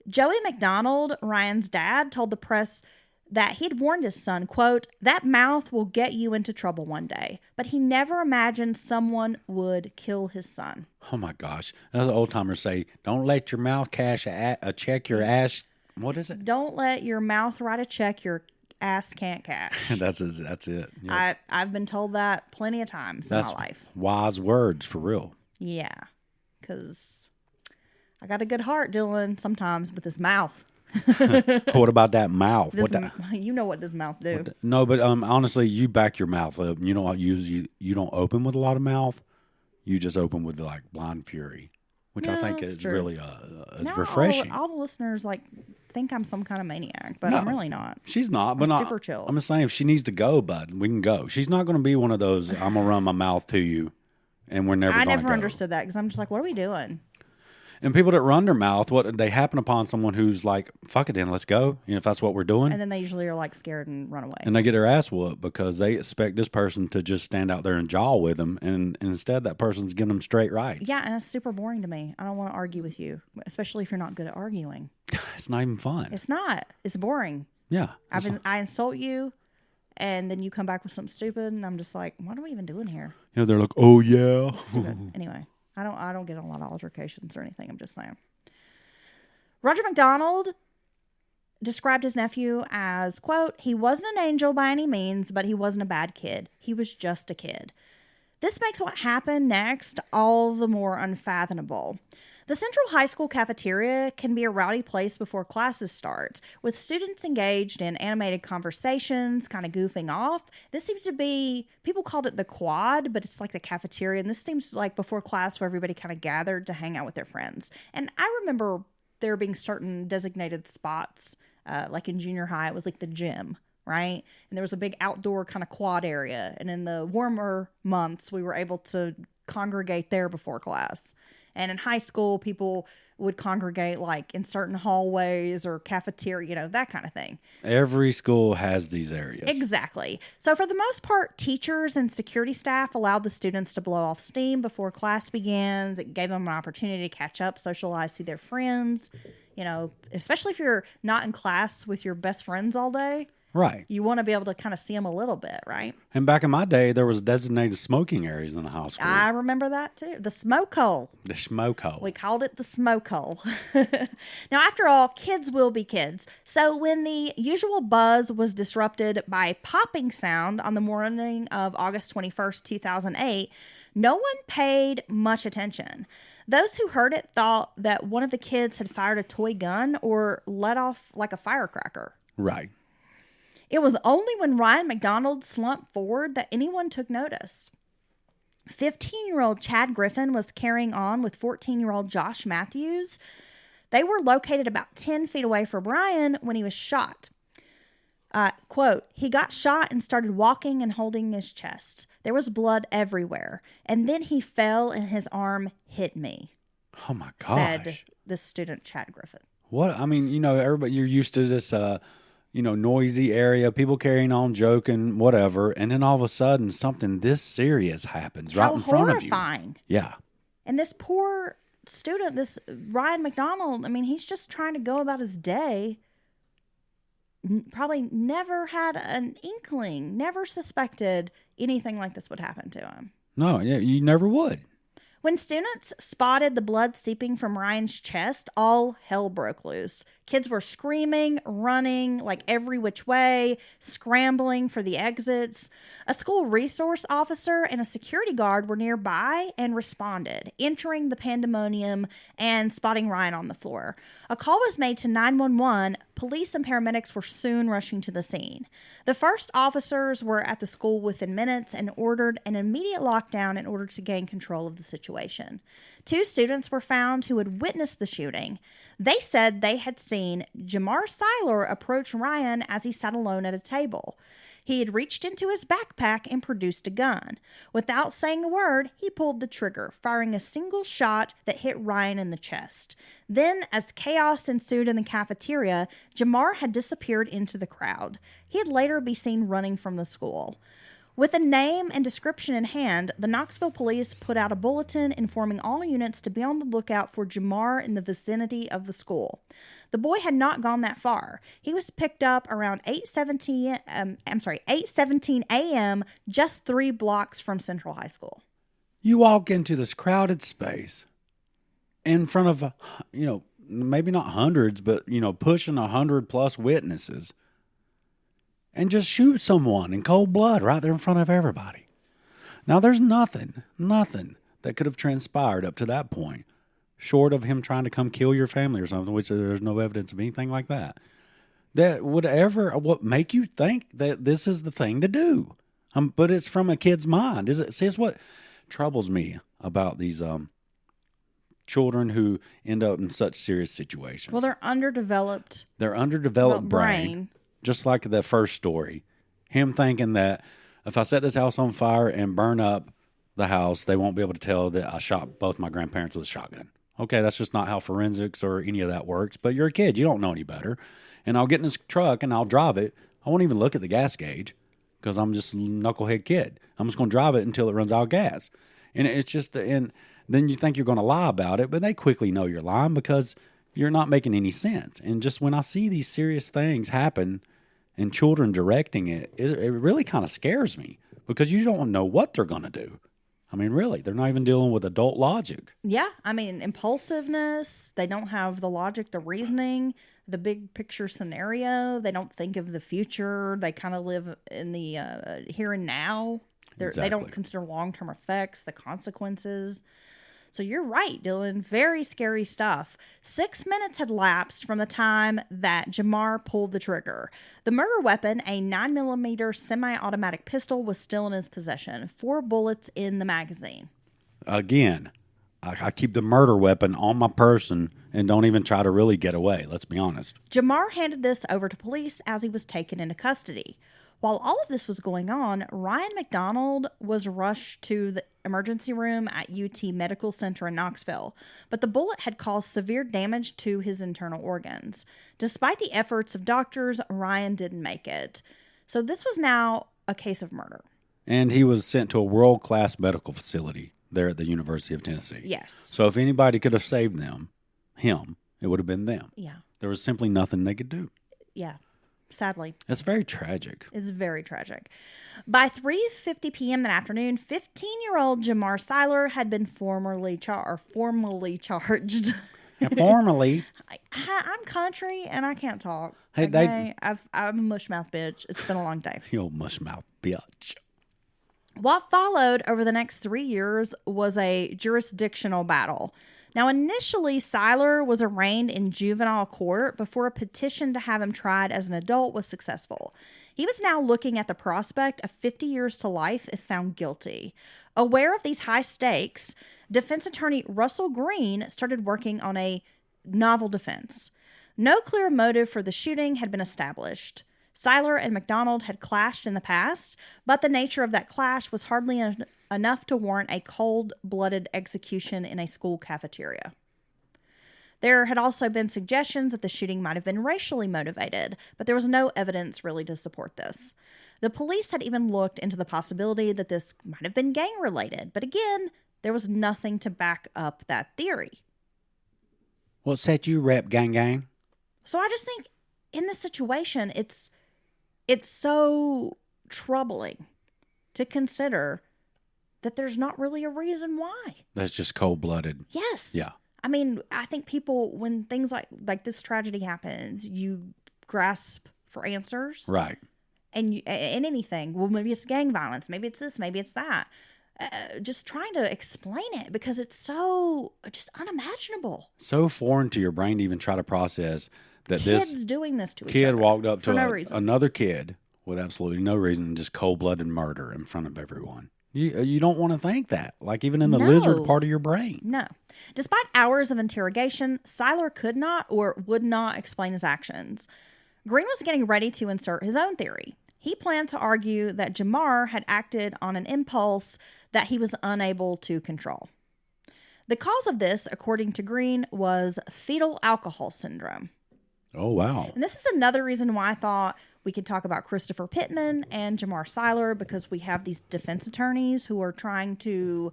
Joey McDonald, Ryan's dad, told the press that he'd warned his son, quote, "That mouth will get you into trouble one day." But he never imagined someone would kill his son. Oh my gosh. As old timers say, don't let your mouth cash a check your ass. What is it? Don't let your mouth write a check your ass can't cash. That's it. Yeah. I've been told that plenty of times in my life. Wise words for real. Yeah, because I got a good heart, Dylan, sometimes with his mouth. What about that mouth? You know what does mouth do. No, but honestly, you back your mouth up. You don't you don't open with a lot of mouth. You just open with like blind fury, which I think is true. really Now refreshing. All the listeners think I'm some kind of maniac, but I'm really not. She's not, but I'm super chill. I'm just saying, if she needs to go, bud, we can go. She's not going to be one of those, I'm going to run my mouth to you, and we're never going to go. I never understood that because I'm just like, what are we doing? And people that run their mouth, they happen upon someone who's like, fuck it then, let's go. If that's what we're doing. And then they usually are like scared and run away. And they get their ass whooped because they expect this person to just stand out there and jaw with them. And instead, that person's giving them straight rights. Yeah, and it's super boring to me. I don't want to argue with you, especially if you're not good at arguing. It's not even fun. It's not. It's boring. Yeah. I insult you, and then you come back with something stupid, and I'm just like, what are we even doing here? They're like, oh, yeah. Anyway. I don't get a lot of altercations or anything. I'm just saying. Roger McDonald described his nephew as, quote, "He wasn't an angel by any means, but he wasn't a bad kid. He was just a kid." This makes what happened next all the more unfathomable. The Central High School cafeteria can be a rowdy place before classes start, with students engaged in animated conversations, kind of goofing off. This seems to be, people called it the quad, but it's like the cafeteria. And this seems like before class where everybody kind of gathered to hang out with their friends. And I remember there being certain designated spots, like in junior high, it was like the gym, right? And there was a big outdoor kind of quad area. And in the warmer months, we were able to congregate there before class. And in high school, people would congregate like in certain hallways or cafeteria, that kind of thing. Every school has these areas. Exactly. So for the most part, teachers and security staff allowed the students to blow off steam before class begins. It gave them an opportunity to catch up, socialize, see their friends. Especially if you're not in class with your best friends all day. Right. You want to be able to kind of see them a little bit, right? And back in my day, there was designated smoking areas in the high school. I remember that too. The smoke hole. The smoke hole. We called it the smoke hole. Now, after all, kids will be kids. So when the usual buzz was disrupted by popping sound on the morning of August 21st, 2008, no one paid much attention. Those who heard it thought that one of the kids had fired a toy gun or let off like a firecracker. Right. It was only when Ryan McDonald slumped forward that anyone took notice. 15-year-old Chad Griffin was carrying on with 14-year-old Josh Matthews. They were located about 10 feet away from Ryan when he was shot. Quote, "He got shot and started walking and holding his chest. There was blood everywhere. And then he fell and his arm hit me." Oh my gosh. Said the student Chad Griffin. What? I mean, everybody, you're used to this, noisy area, people carrying on, joking, whatever. And then all of a sudden, something this serious happens right in front of you. Horrifying. Yeah. And this poor student, this Ryan McDonald, I mean, he's just trying to go about his day. Probably never had an inkling, never suspected anything like this would happen to him. No, yeah, you never would. When students spotted the blood seeping from Ryan's chest, all hell broke loose. Kids were screaming, running like every which way, scrambling for the exits. A school resource officer and a security guard were nearby and responded, entering the pandemonium and spotting Ryan on the floor. A call was made to 911. Police and paramedics were soon rushing to the scene. The first officers were at the school within minutes and ordered an immediate lockdown in order to gain control of the situation. 2 students were found who had witnessed the shooting. They said they had seen Jamar Siler approach Ryan as he sat alone at a table. He had reached into his backpack and produced a gun. Without saying a word, he pulled the trigger, firing a single shot that hit Ryan in the chest. Then, as chaos ensued in the cafeteria, Jamar had disappeared into the crowd. He'd later be seen running from the school. With a name and description in hand, the Knoxville police put out a bulletin informing all units to be on the lookout for Jamar in the vicinity of the school. The boy had not gone that far. He was picked up around 8:17 a.m., just 3 blocks from Central High School. You walk into this crowded space in front of, maybe not hundreds, but, pushing 100+ witnesses, and just shoot someone in cold blood right there in front of everybody. Now, there's nothing that could have transpired up to that point, short of him trying to come kill your family or something, which there's no evidence of anything like that, that would ever what make you think that this is the thing to do. But it's from a kid's mind. See, it's what troubles me about these children who end up in such serious situations. Well, they're underdeveloped. Their underdeveloped brain. Just like the first story, him thinking that if I set this house on fire and burn up the house, they won't be able to tell that I shot both my grandparents with a shotgun. Okay, that's just not how forensics or any of that works. But you're a kid. You don't know any better. And I'll get in this truck and I'll drive it. I won't even look at the gas gauge because I'm just a knucklehead kid. I'm just going to drive it until it runs out of gas. And it's just, and then you think you're going to lie about it, but they quickly know you're lying because you're not making any sense. And just when I see these serious things happen and children directing it really kind of scares me because you don't know what they're going to do. I mean, really, they're not even dealing with adult logic. Yeah, I mean, impulsiveness. They don't have the logic, the reasoning, the big picture scenario. They don't think of the future. They kind of live in the here and now. They don't consider long-term effects, the consequences. So you're right, Dylan. Very scary stuff. 6 minutes had lapsed from the time that Jamar pulled the trigger. The murder weapon, a 9mm semi-automatic pistol, was still in his possession. 4 bullets in the magazine. Again, I keep the murder weapon on my person and don't even try to really get away, let's be honest. Jamar handed this over to police as he was taken into custody. While all of this was going on, Ryan McDonald was rushed to the emergency room at UT Medical Center in Knoxville, but the bullet had caused severe damage to his internal organs. Despite the efforts of doctors, Ryan didn't make it. So this was now a case of murder. And he was sent to a world-class medical facility there at the University of Tennessee. Yes. So if anybody could have saved him, it would have been them. Yeah. There was simply nothing they could do. Yeah. Sadly. It's very tragic. It's very tragic. By 3:50 p.m. that afternoon, 15-year-old Jamar Siler had been formally charged. Formally? I'm country and I can't talk. Hey, okay? I'm a mushmouth bitch. It's been a long day. You old mushmouth bitch. What followed over the next 3 years was a jurisdictional battle. Now, initially, Siler was arraigned in juvenile court before a petition to have him tried as an adult was successful. He was now looking at the prospect of 50 years to life if found guilty. Aware of these high stakes, defense attorney Russell Green started working on a novel defense. No clear motive for the shooting had been established. Siler and McDonald had clashed in the past, but the nature of that clash was hardly enough to warrant a cold-blooded execution in a school cafeteria. There had also been suggestions that the shooting might have been racially motivated, but there was no evidence really to support this. The police had even looked into the possibility that this might have been gang-related, but again, there was nothing to back up that theory. What set you, Rep Gang? So I just think in this situation, it's so troubling to consider that there's not really a reason why. That's just cold-blooded. Yes. Yeah. I mean, I think people, when things like this tragedy happens, you grasp for answers. Right. And in anything. Well, maybe it's gang violence. Maybe it's this. Maybe it's that. Just trying to explain it because it's so just unimaginable. So foreign to your brain to even try to process that Kids doing this to each kid other walked up to another kid with absolutely no reason and just cold-blooded murder in front of everyone. You don't want to think that, like even in the lizard part of your brain. No. Despite hours of interrogation, Siler could not or would not explain his actions. Green was getting ready to insert his own theory. He planned to argue that Jamar had acted on an impulse that he was unable to control. The cause of this, according to Green, was fetal alcohol syndrome. Oh, wow. And this is another reason why I thought we could talk about Christopher Pittman and Jamar Siler, because we have these defense attorneys who are trying to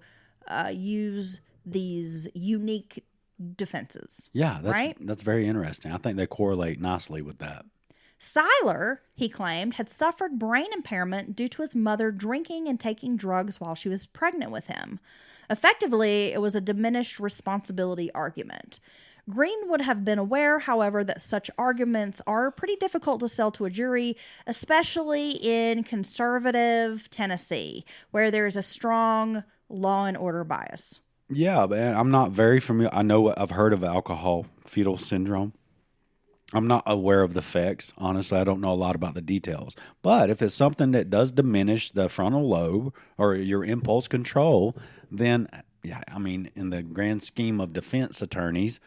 use these unique defenses. Yeah, right? that's very interesting. I think they correlate nicely with that. Siler, he claimed, had suffered brain impairment due to his mother drinking and taking drugs while she was pregnant with him. Effectively, it was a diminished responsibility argument. Green would have been aware, however, that such arguments are pretty difficult to sell to a jury, especially in conservative Tennessee, where there is a strong law and order bias. Yeah, but I'm not very familiar. I know I've heard of alcohol fetal syndrome. I'm not aware of the effects. Honestly, I don't know a lot about the details. But if it's something that does diminish the frontal lobe or your impulse control, then, yeah, I mean, in the grand scheme of defense attorneys'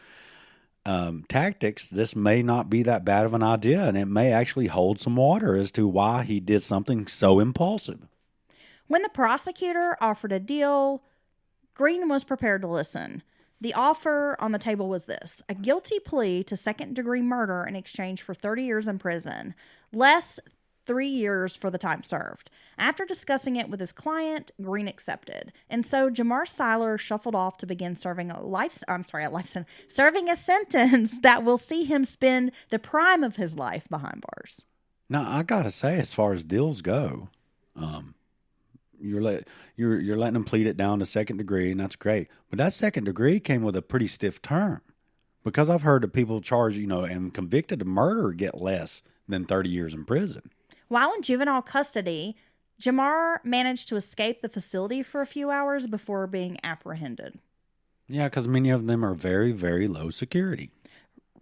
tactics, this may not be that bad of an idea, and it may actually hold some water as to why he did something so impulsive. When the prosecutor offered a deal, Green was prepared to listen. The offer on the table was this: a guilty plea to second-degree murder in exchange for 30 years in prison, less 3 years for the time served. After discussing it with his client, Green accepted. And so Jamar Siler shuffled off to begin serving serving a sentence that will see him spend the prime of his life behind bars. Now, I got to say, as far as deals go, you're letting them plead it down to second degree, and that's great. But that second degree came with a pretty stiff term, because I've heard that people charged, and convicted of murder get less than 30 years in prison. While in juvenile custody, Jamar managed to escape the facility for a few hours before being apprehended. Yeah, because many of them are very, very low security.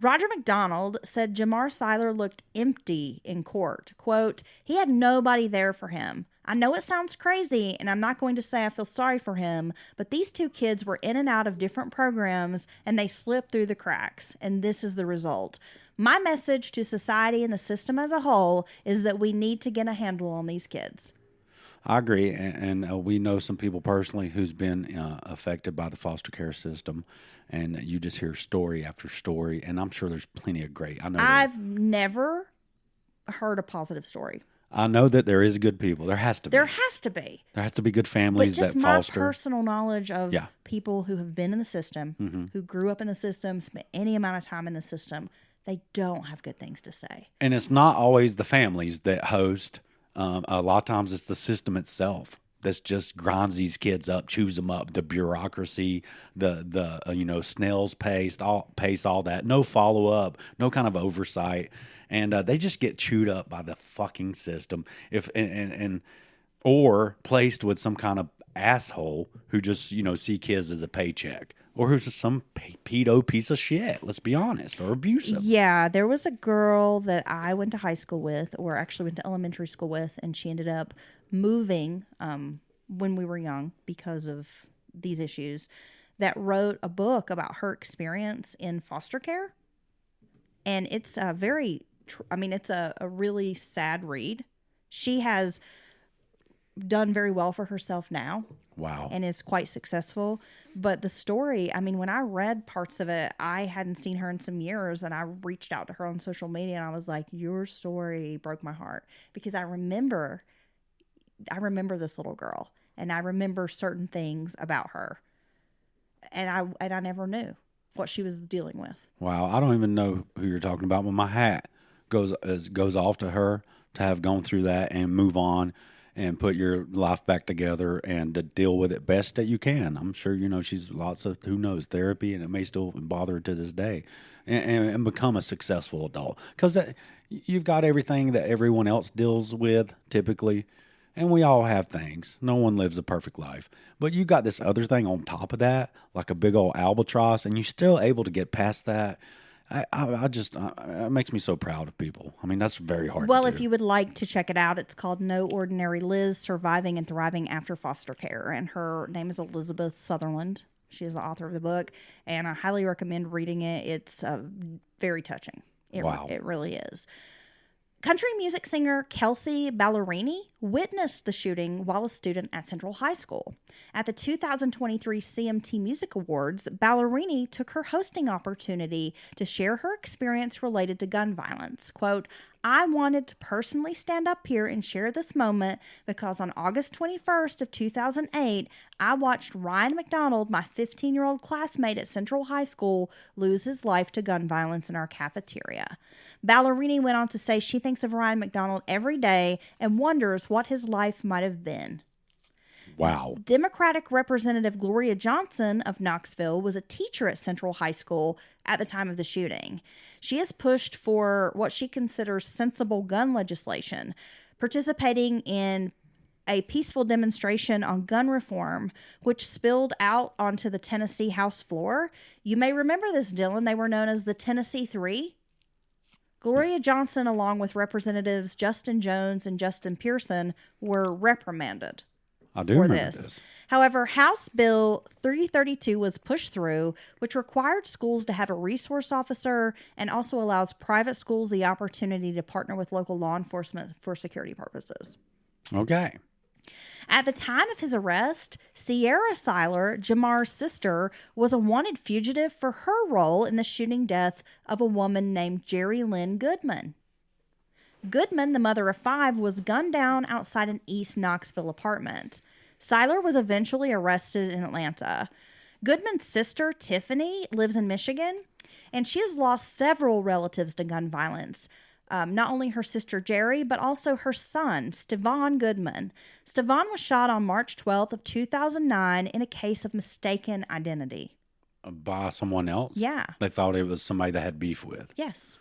Roger McDonald said Jamar Siler looked empty in court. Quote, he had nobody there for him. I know it sounds crazy, and I'm not going to say I feel sorry for him, but these two kids were in and out of different programs, and they slipped through the cracks, and this is the result. My message to society and the system as a whole is that we need to get a handle on these kids. I agree, and we know some people personally who's been affected by the foster care system, and you just hear story after story, and I'm sure there's plenty of great. I've never heard a positive story. I know that there is good people. There has to be. There has to be. There has to be good families that foster. But just my personal knowledge of Yeah. people who have been in the system, who grew up in the system, spent any amount of time in the system, they don't have good things to say. And it's not always the families that host. A lot of times it's the system itself that just grinds these kids up, chews them up. The bureaucracy, the snail's pace, all that. No follow up, no kind of oversight, and they just get chewed up by the fucking system. Or placed with some kind of asshole who just see kids as a paycheck, or who's just some pedo piece of shit. Let's be honest, or abusive. Yeah, there was a girl that I went to high school with, or actually went to elementary school with, and she ended up moving when we were young because of these issues, that wrote a book about her experience in foster care. And it's a it's a really sad read. She has done very well for herself now. Wow. And is quite successful. But the story, when I read parts of it, I hadn't seen her in some years, and I reached out to her on social media, and I was like, your story broke my heart, because I remember this little girl, and I remember certain things about her, and I never knew what she was dealing with. Wow. I don't even know who you're talking about, but my hat goes off to her to have gone through that and move on and put your life back together and to deal with it best that you can. I'm sure, she's lots of, who knows, therapy, and it may still bother her to this day, and become a successful adult. Because you've got everything that everyone else deals with typically, and we all have things. No one lives a perfect life. But you got this other thing on top of that, like a big old albatross, and you're still able to get past that. It makes me so proud of people. That's very hard to do. If you would like to check it out, it's called No Ordinary Liz, Surviving and Thriving After Foster Care. And her name is Elizabeth Sutherland. She is the author of the book, and I highly recommend reading it. It's very touching. Wow. It really is. Country music singer Kelsey Ballerini witnessed the shooting while a student at Central High School. At the 2023 CMT Music Awards, Ballerini took her hosting opportunity to share her experience related to gun violence. Quote, I wanted to personally stand up here and share this moment because on August 21st of 2008, I watched Ryan McDonald, my 15-year-old classmate at Central High School, lose his life to gun violence in our cafeteria. Ballerini went on to say she thinks of Ryan McDonald every day and wonders what his life might have been. Wow. Democratic Representative Gloria Johnson of Knoxville was a teacher at Central High School at the time of the shooting. She has pushed for what she considers sensible gun legislation, participating in a peaceful demonstration on gun reform, which spilled out onto the Tennessee House floor. You may remember this, Dylan. They were known as the Tennessee Three. Gloria Johnson, along with Representatives Justin Jones and Justin Pearson, were reprimanded. I do remember this. However, House Bill 332 was pushed through, which required schools to have a resource officer and also allows private schools the opportunity to partner with local law enforcement for security purposes. Okay. At the time of his arrest, Sierra Siler, Jamar's sister, was a wanted fugitive for her role in the shooting death of a woman named Jerry Lynn Goodman. Goodman, the mother of 5, was gunned down outside an East Knoxville apartment. Siler was eventually arrested in Atlanta. Goodman's sister, Tiffany, lives in Michigan, and she has lost several relatives to gun violence. Not only her sister Jerry, but also her son, Stevan Goodman. Stevan was shot on March 12th of 2009 in a case of mistaken identity. By someone else? Yeah. They thought it was somebody they had beef with. Yes.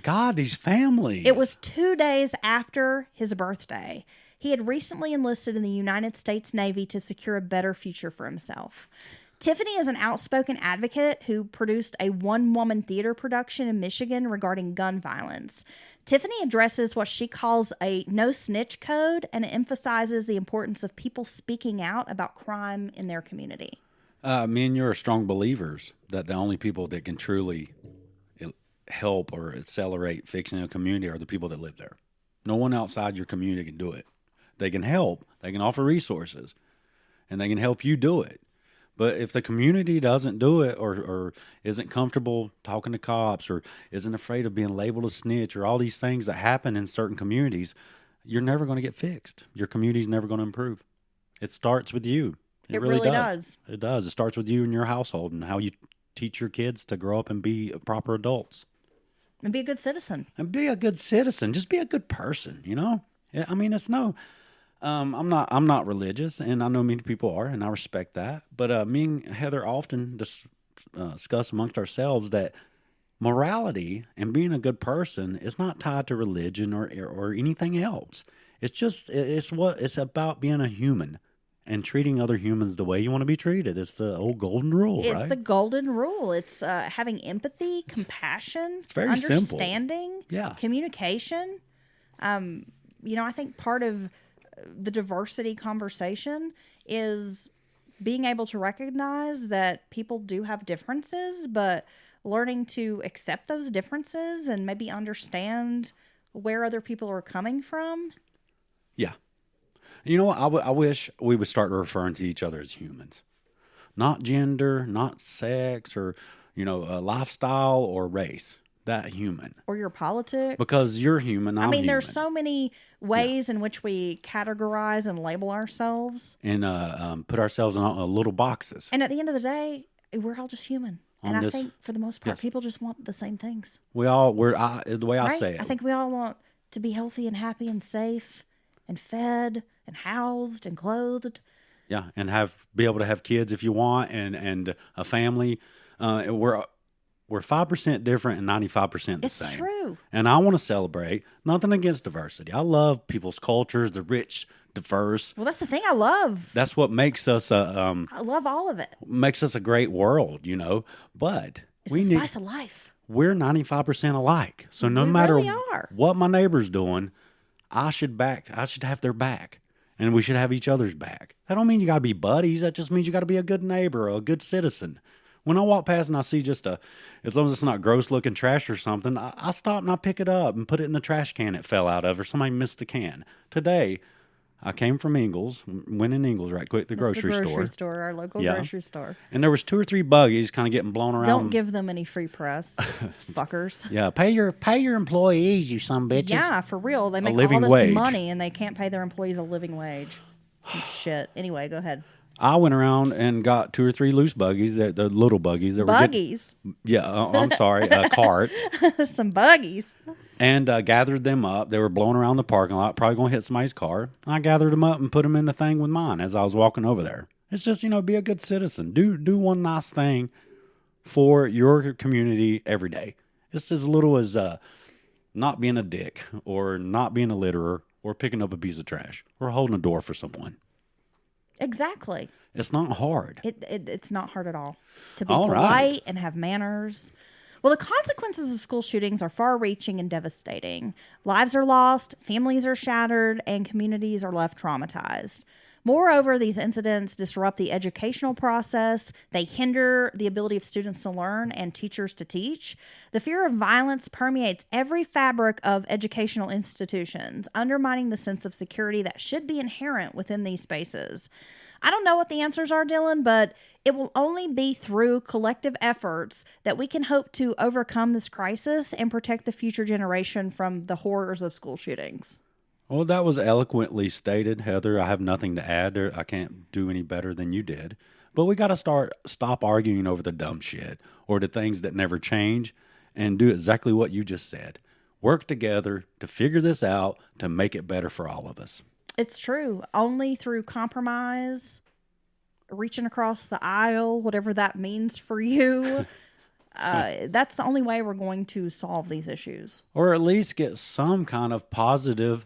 God, these families. It was 2 days after his birthday. He had recently enlisted in the United States Navy to secure a better future for himself. Tiffany is an outspoken advocate who produced a one-woman theater production in Michigan regarding gun violence. Tiffany addresses what she calls a no-snitch code and emphasizes the importance of people speaking out about crime in their community. Me and you are strong believers that the only people that can truly help or accelerate fixing a community are the people that live there. No one outside your community can do it. They can help, they can offer resources, and they can help you do it. But if the community doesn't do it or isn't comfortable talking to cops or isn't afraid of being labeled a snitch or all these things that happen in certain communities, you're never going to get fixed. Your community's never going to improve. It starts with you. It really does. It does. It starts with you and your household and how you teach your kids to grow up and be proper adults. And be a good citizen. And be a good citizen. Just be a good person, you know? I mean, it's no... I'm not religious, and I know many people are, and I respect that. But me and Heather often discuss amongst ourselves that morality and being a good person is not tied to religion or anything else. It's about being a human and treating other humans the way you want to be treated. It's the old golden rule, right? It's the golden rule. It's having empathy, compassion, it's very understanding, simple. Communication. I think part of the diversity conversation is being able to recognize that people do have differences, but learning to accept those differences and maybe understand where other people are coming from. Yeah. You know what? I wish we would start referring to each other as humans, not gender, not sex, or, lifestyle or race. That human. Or your politics. Because you're human, I'm human. There's so many ways in which we categorize and label ourselves. And put ourselves in little boxes. And at the end of the day, we're all just human. And I think for the most part, people just want the same things. The way I say it. I think we all want to be healthy and happy and safe and fed and housed and clothed. Yeah, and be able to have kids if you want and a family. We're 5% different and 95% the same. It's true. And I want to celebrate. Nothing against diversity. I love people's cultures, the rich, diverse. Well, that's the thing I love. That's what makes us I love all of it. Makes us a great world, But it's the spice of life. We're 95% alike. So no matter what my neighbor's doing, I should have their back. And we should have each other's back. That don't mean you got to be buddies. That just means you got to be a good neighbor, a good citizen. When I walk past and I see just as long as it's not gross looking trash or something, I stop and I pick it up and put it in the trash can it fell out of, or somebody missed the can. Today, I came from Ingles, went in Ingles right quick, the grocery store. Our local grocery store. And there was 2 or 3 buggies kind of getting blown around. Don't give them any free press, fuckers. Yeah, pay your employees, you some bitches. Yeah, for real. They make all this money and they can't pay their employees a living wage. Some shit. Anyway, go ahead. I went around and got 2 or 3 loose buggies, the little buggies. Buggies? I'm sorry, carts. Some buggies. And gathered them up. They were blowing around the parking lot, probably going to hit somebody's car. I gathered them up and put them in the thing with mine as I was walking over there. It's just, be a good citizen. Do one nice thing for your community every day. It's as little as not being a dick or not being a litterer or picking up a piece of trash or holding a door for someone. Exactly. It's not hard. It's not hard at all. To be polite and have manners. Well, the consequences of school shootings are far-reaching and devastating. Lives are lost, families are shattered, and communities are left traumatized. Moreover, these incidents disrupt the educational process. They hinder the ability of students to learn and teachers to teach. The fear of violence permeates every fabric of educational institutions, undermining the sense of security that should be inherent within these spaces. I don't know what the answers are, Dylan, but it will only be through collective efforts that we can hope to overcome this crisis and protect the future generation from the horrors of school shootings. Well, that was eloquently stated, Heather. I have nothing to add. I can't do any better than you did. But we got to stop arguing over the dumb shit or the things that never change and do exactly what you just said. Work together to figure this out to make it better for all of us. It's true. Only through compromise, reaching across the aisle, whatever that means for you, that's the only way we're going to solve these issues. Or at least get some kind of positive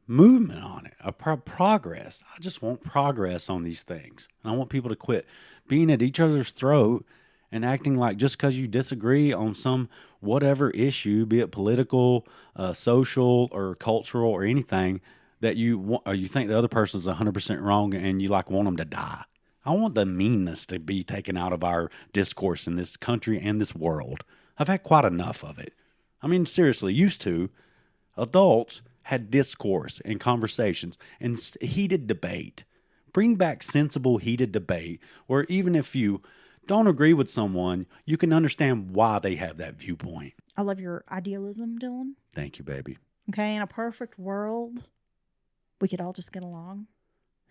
movement on it, progress. I just want progress on these things. And I want people to quit being at each other's throat and acting like just because you disagree on some whatever issue, be it political, social, or cultural, or anything, that you think the other person's 100% wrong and you want them to die. I want the meanness to be taken out of our discourse in this country and this world. I've had quite enough of it. I mean, seriously, used to, adults had discourse and conversations and heated debate. Bring back sensible, heated debate where even if you don't agree with someone, you can understand why they have that viewpoint. I love your idealism, Dylan. Thank you, baby. Okay, in a perfect world, we could all just get along.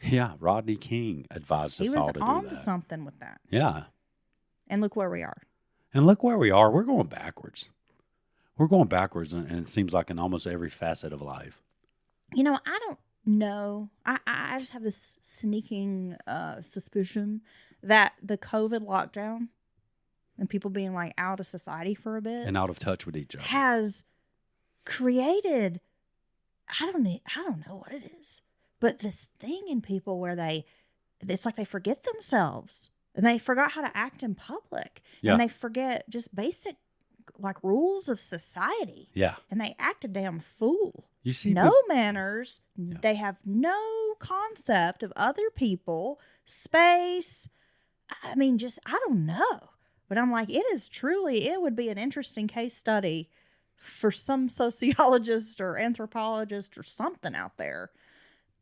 Yeah, Rodney King advised us all to do that. He was on to something with that. Yeah. And look where we are. We're going backwards. We're going backwards, and it seems like in almost every facet of life. I don't know. I just have this sneaking suspicion that the COVID lockdown and people being out of society for a bit and out of touch with each other has created, I don't know what it is, but this thing in people where it's like they forget themselves and they forgot how to act in public. Yeah. And they forget just basic rules of society. Yeah. And they act a damn fool. You see, no manners. Yeah. They have no concept of other people, space. I mean, I don't know. But I'm it would be an interesting case study for some sociologist or anthropologist or something out there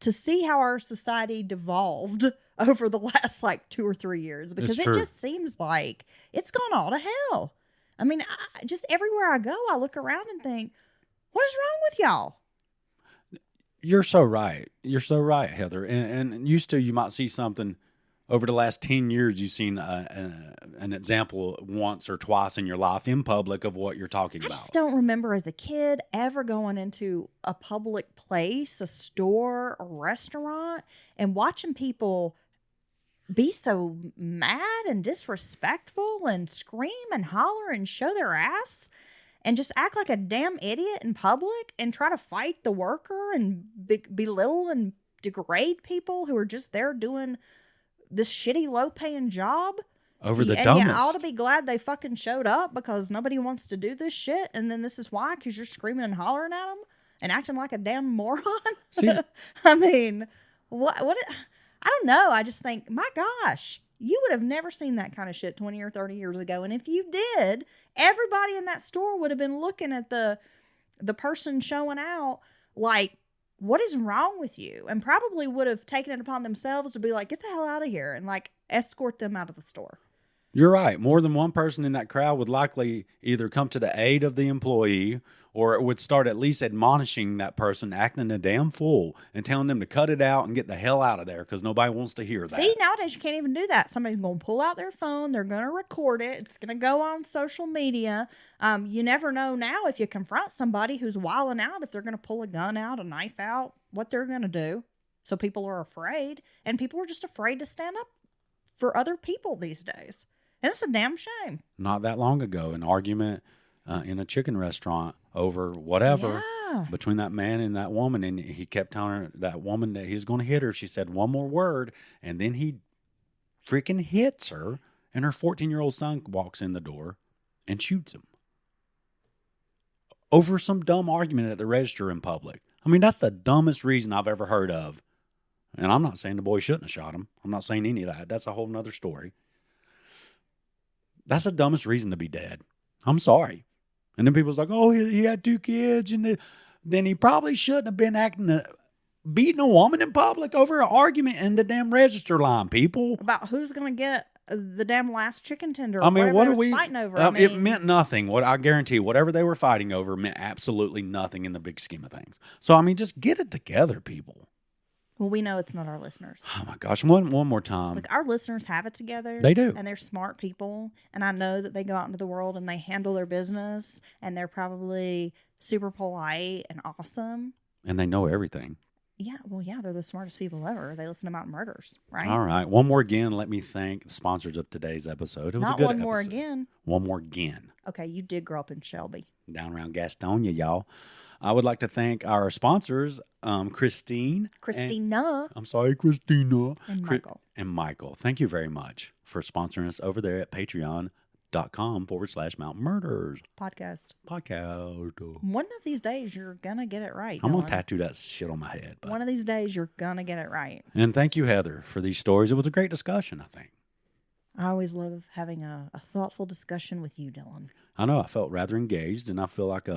to see how our society devolved over the last 2 or 3 years, because it just seems like it's gone all to hell. I mean, just everywhere I go, I look around and think, what is wrong with y'all? You're so right. You're so right, Heather. And used to, you might see something over the last 10 years, you've seen an example once or twice in your life in public of what you're talking about. I just don't remember as a kid ever going into a public place, a store, a restaurant, and watching people be so mad and disrespectful and scream and holler and show their ass and just act like a damn idiot in public and try to fight the worker and belittle and degrade people who are just there doing this shitty low-paying job. Over the dumbest. And you ought to be glad they fucking showed up, because nobody wants to do this shit. And then this is why, because you're screaming and hollering at them and acting like a damn moron. See, I mean, what? I don't know. I just think, my gosh, You would have never seen that kind of shit 20 or 30 years ago. And if you did, everybody in that store would have been looking at the person showing out like, what is wrong with you? And probably would have taken it upon themselves to be like, get the hell out of here, and like escort them out of the store. You're right. More than one person in that crowd would likely either come to the aid of the employee, or it would start at least admonishing that person acting a damn fool and telling them to cut it out and get the hell out of there because nobody wants to hear that. See, nowadays you can't even do that. Somebody's going to pull out their phone. They're going to record it. It's going to go on social media. You never know now if you confront somebody who's wilding out, if they're going to pull a gun out, a knife out, what they're going to do. So people are afraid, and people are just afraid to stand up for other people these days. And it's a damn shame. Not that long ago, an argument in a chicken restaurant over whatever between that man and that woman. And he kept telling her, that woman, that he was going to hit her. She said one more word, and then he freaking hits her. And her 14-year-old son walks in the door and shoots him over some dumb argument at the register in public. I mean, that's the dumbest reason I've ever heard of. And I'm not saying the boy shouldn't have shot him. I'm not saying any of that. That's a whole nother story. That's the dumbest reason to be dead. I'm sorry. And then people's like, oh, he had 2 kids. And then he probably shouldn't have been beating a woman in public over an argument in the damn register line, people. About who's going to get the damn last chicken tender. I mean, what are we fighting over? It meant nothing. What I guarantee, whatever they were fighting over meant absolutely nothing in the big scheme of things. So, I mean, just get it together, people. Well, we know it's not our listeners. Oh, my gosh. One more time. Like, our listeners have it together. They do. And they're smart people. And I know that they go out into the world and they handle their business. And they're probably super polite and awesome. And they know everything. Yeah. Well, yeah, they're the smartest people ever. They listen to Mountain Murders, right? All right. One more again. Let me thank the sponsors of today's episode. It was Not a good one more episode. again. One more again. Okay, you did grow up in Shelby. Down around Gastonia, y'all. I would like to thank our sponsors, Christina. Christina. And Michael. And Michael. Thank you very much for sponsoring us over there at patreon.com/Mountain Murders Podcast. Podcast. One of these days, you're going to get it right. I'm going Dylan. to tattoo that shit on my head. But. One of these days, you're going to get it right. And thank you, Heather, for these stories. It was a great discussion, I think. I always love having a thoughtful discussion with you, Dylan. I know I felt rather engaged, and I feel like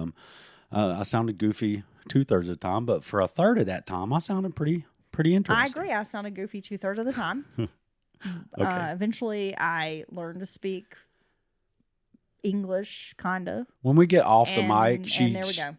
I sounded goofy 2/3 of the time, but for a third of that time, I sounded pretty interesting. I agree. I sounded goofy 2/3 of the time. Okay. Eventually, I learned to speak English, kind of. When we get off the And- mic, she and there we go.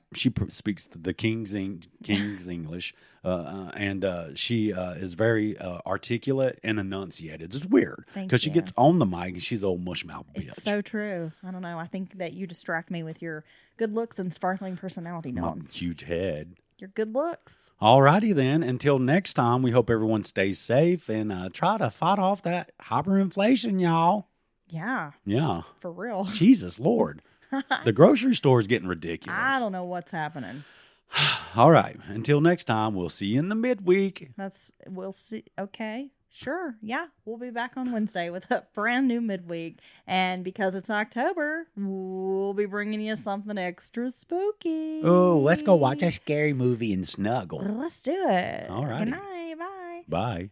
speaks the King's English, and she is very articulate and enunciated. It's weird Thank because she you. gets on the mic and she's an old mushmouth bitch. It's so true. I don't know. I think that you distract me with your good looks and sparkling personality, My Dylan. huge head. Your good looks. Alrighty then. Until next time, we hope everyone stays safe and try to fight off that hyperinflation, y'all. Yeah, Yeah. for real. Jesus Lord. The grocery store is getting ridiculous. I don't know what's happening. All right. Until next time, we'll see you in the midweek. We'll see. Okay. Sure. Yeah. We'll be back on Wednesday with a brand new midweek. And because it's October, we'll be bringing you something extra spooky. Oh, let's go watch a scary movie and snuggle. Let's do it. All righty. Good night. Bye. Bye.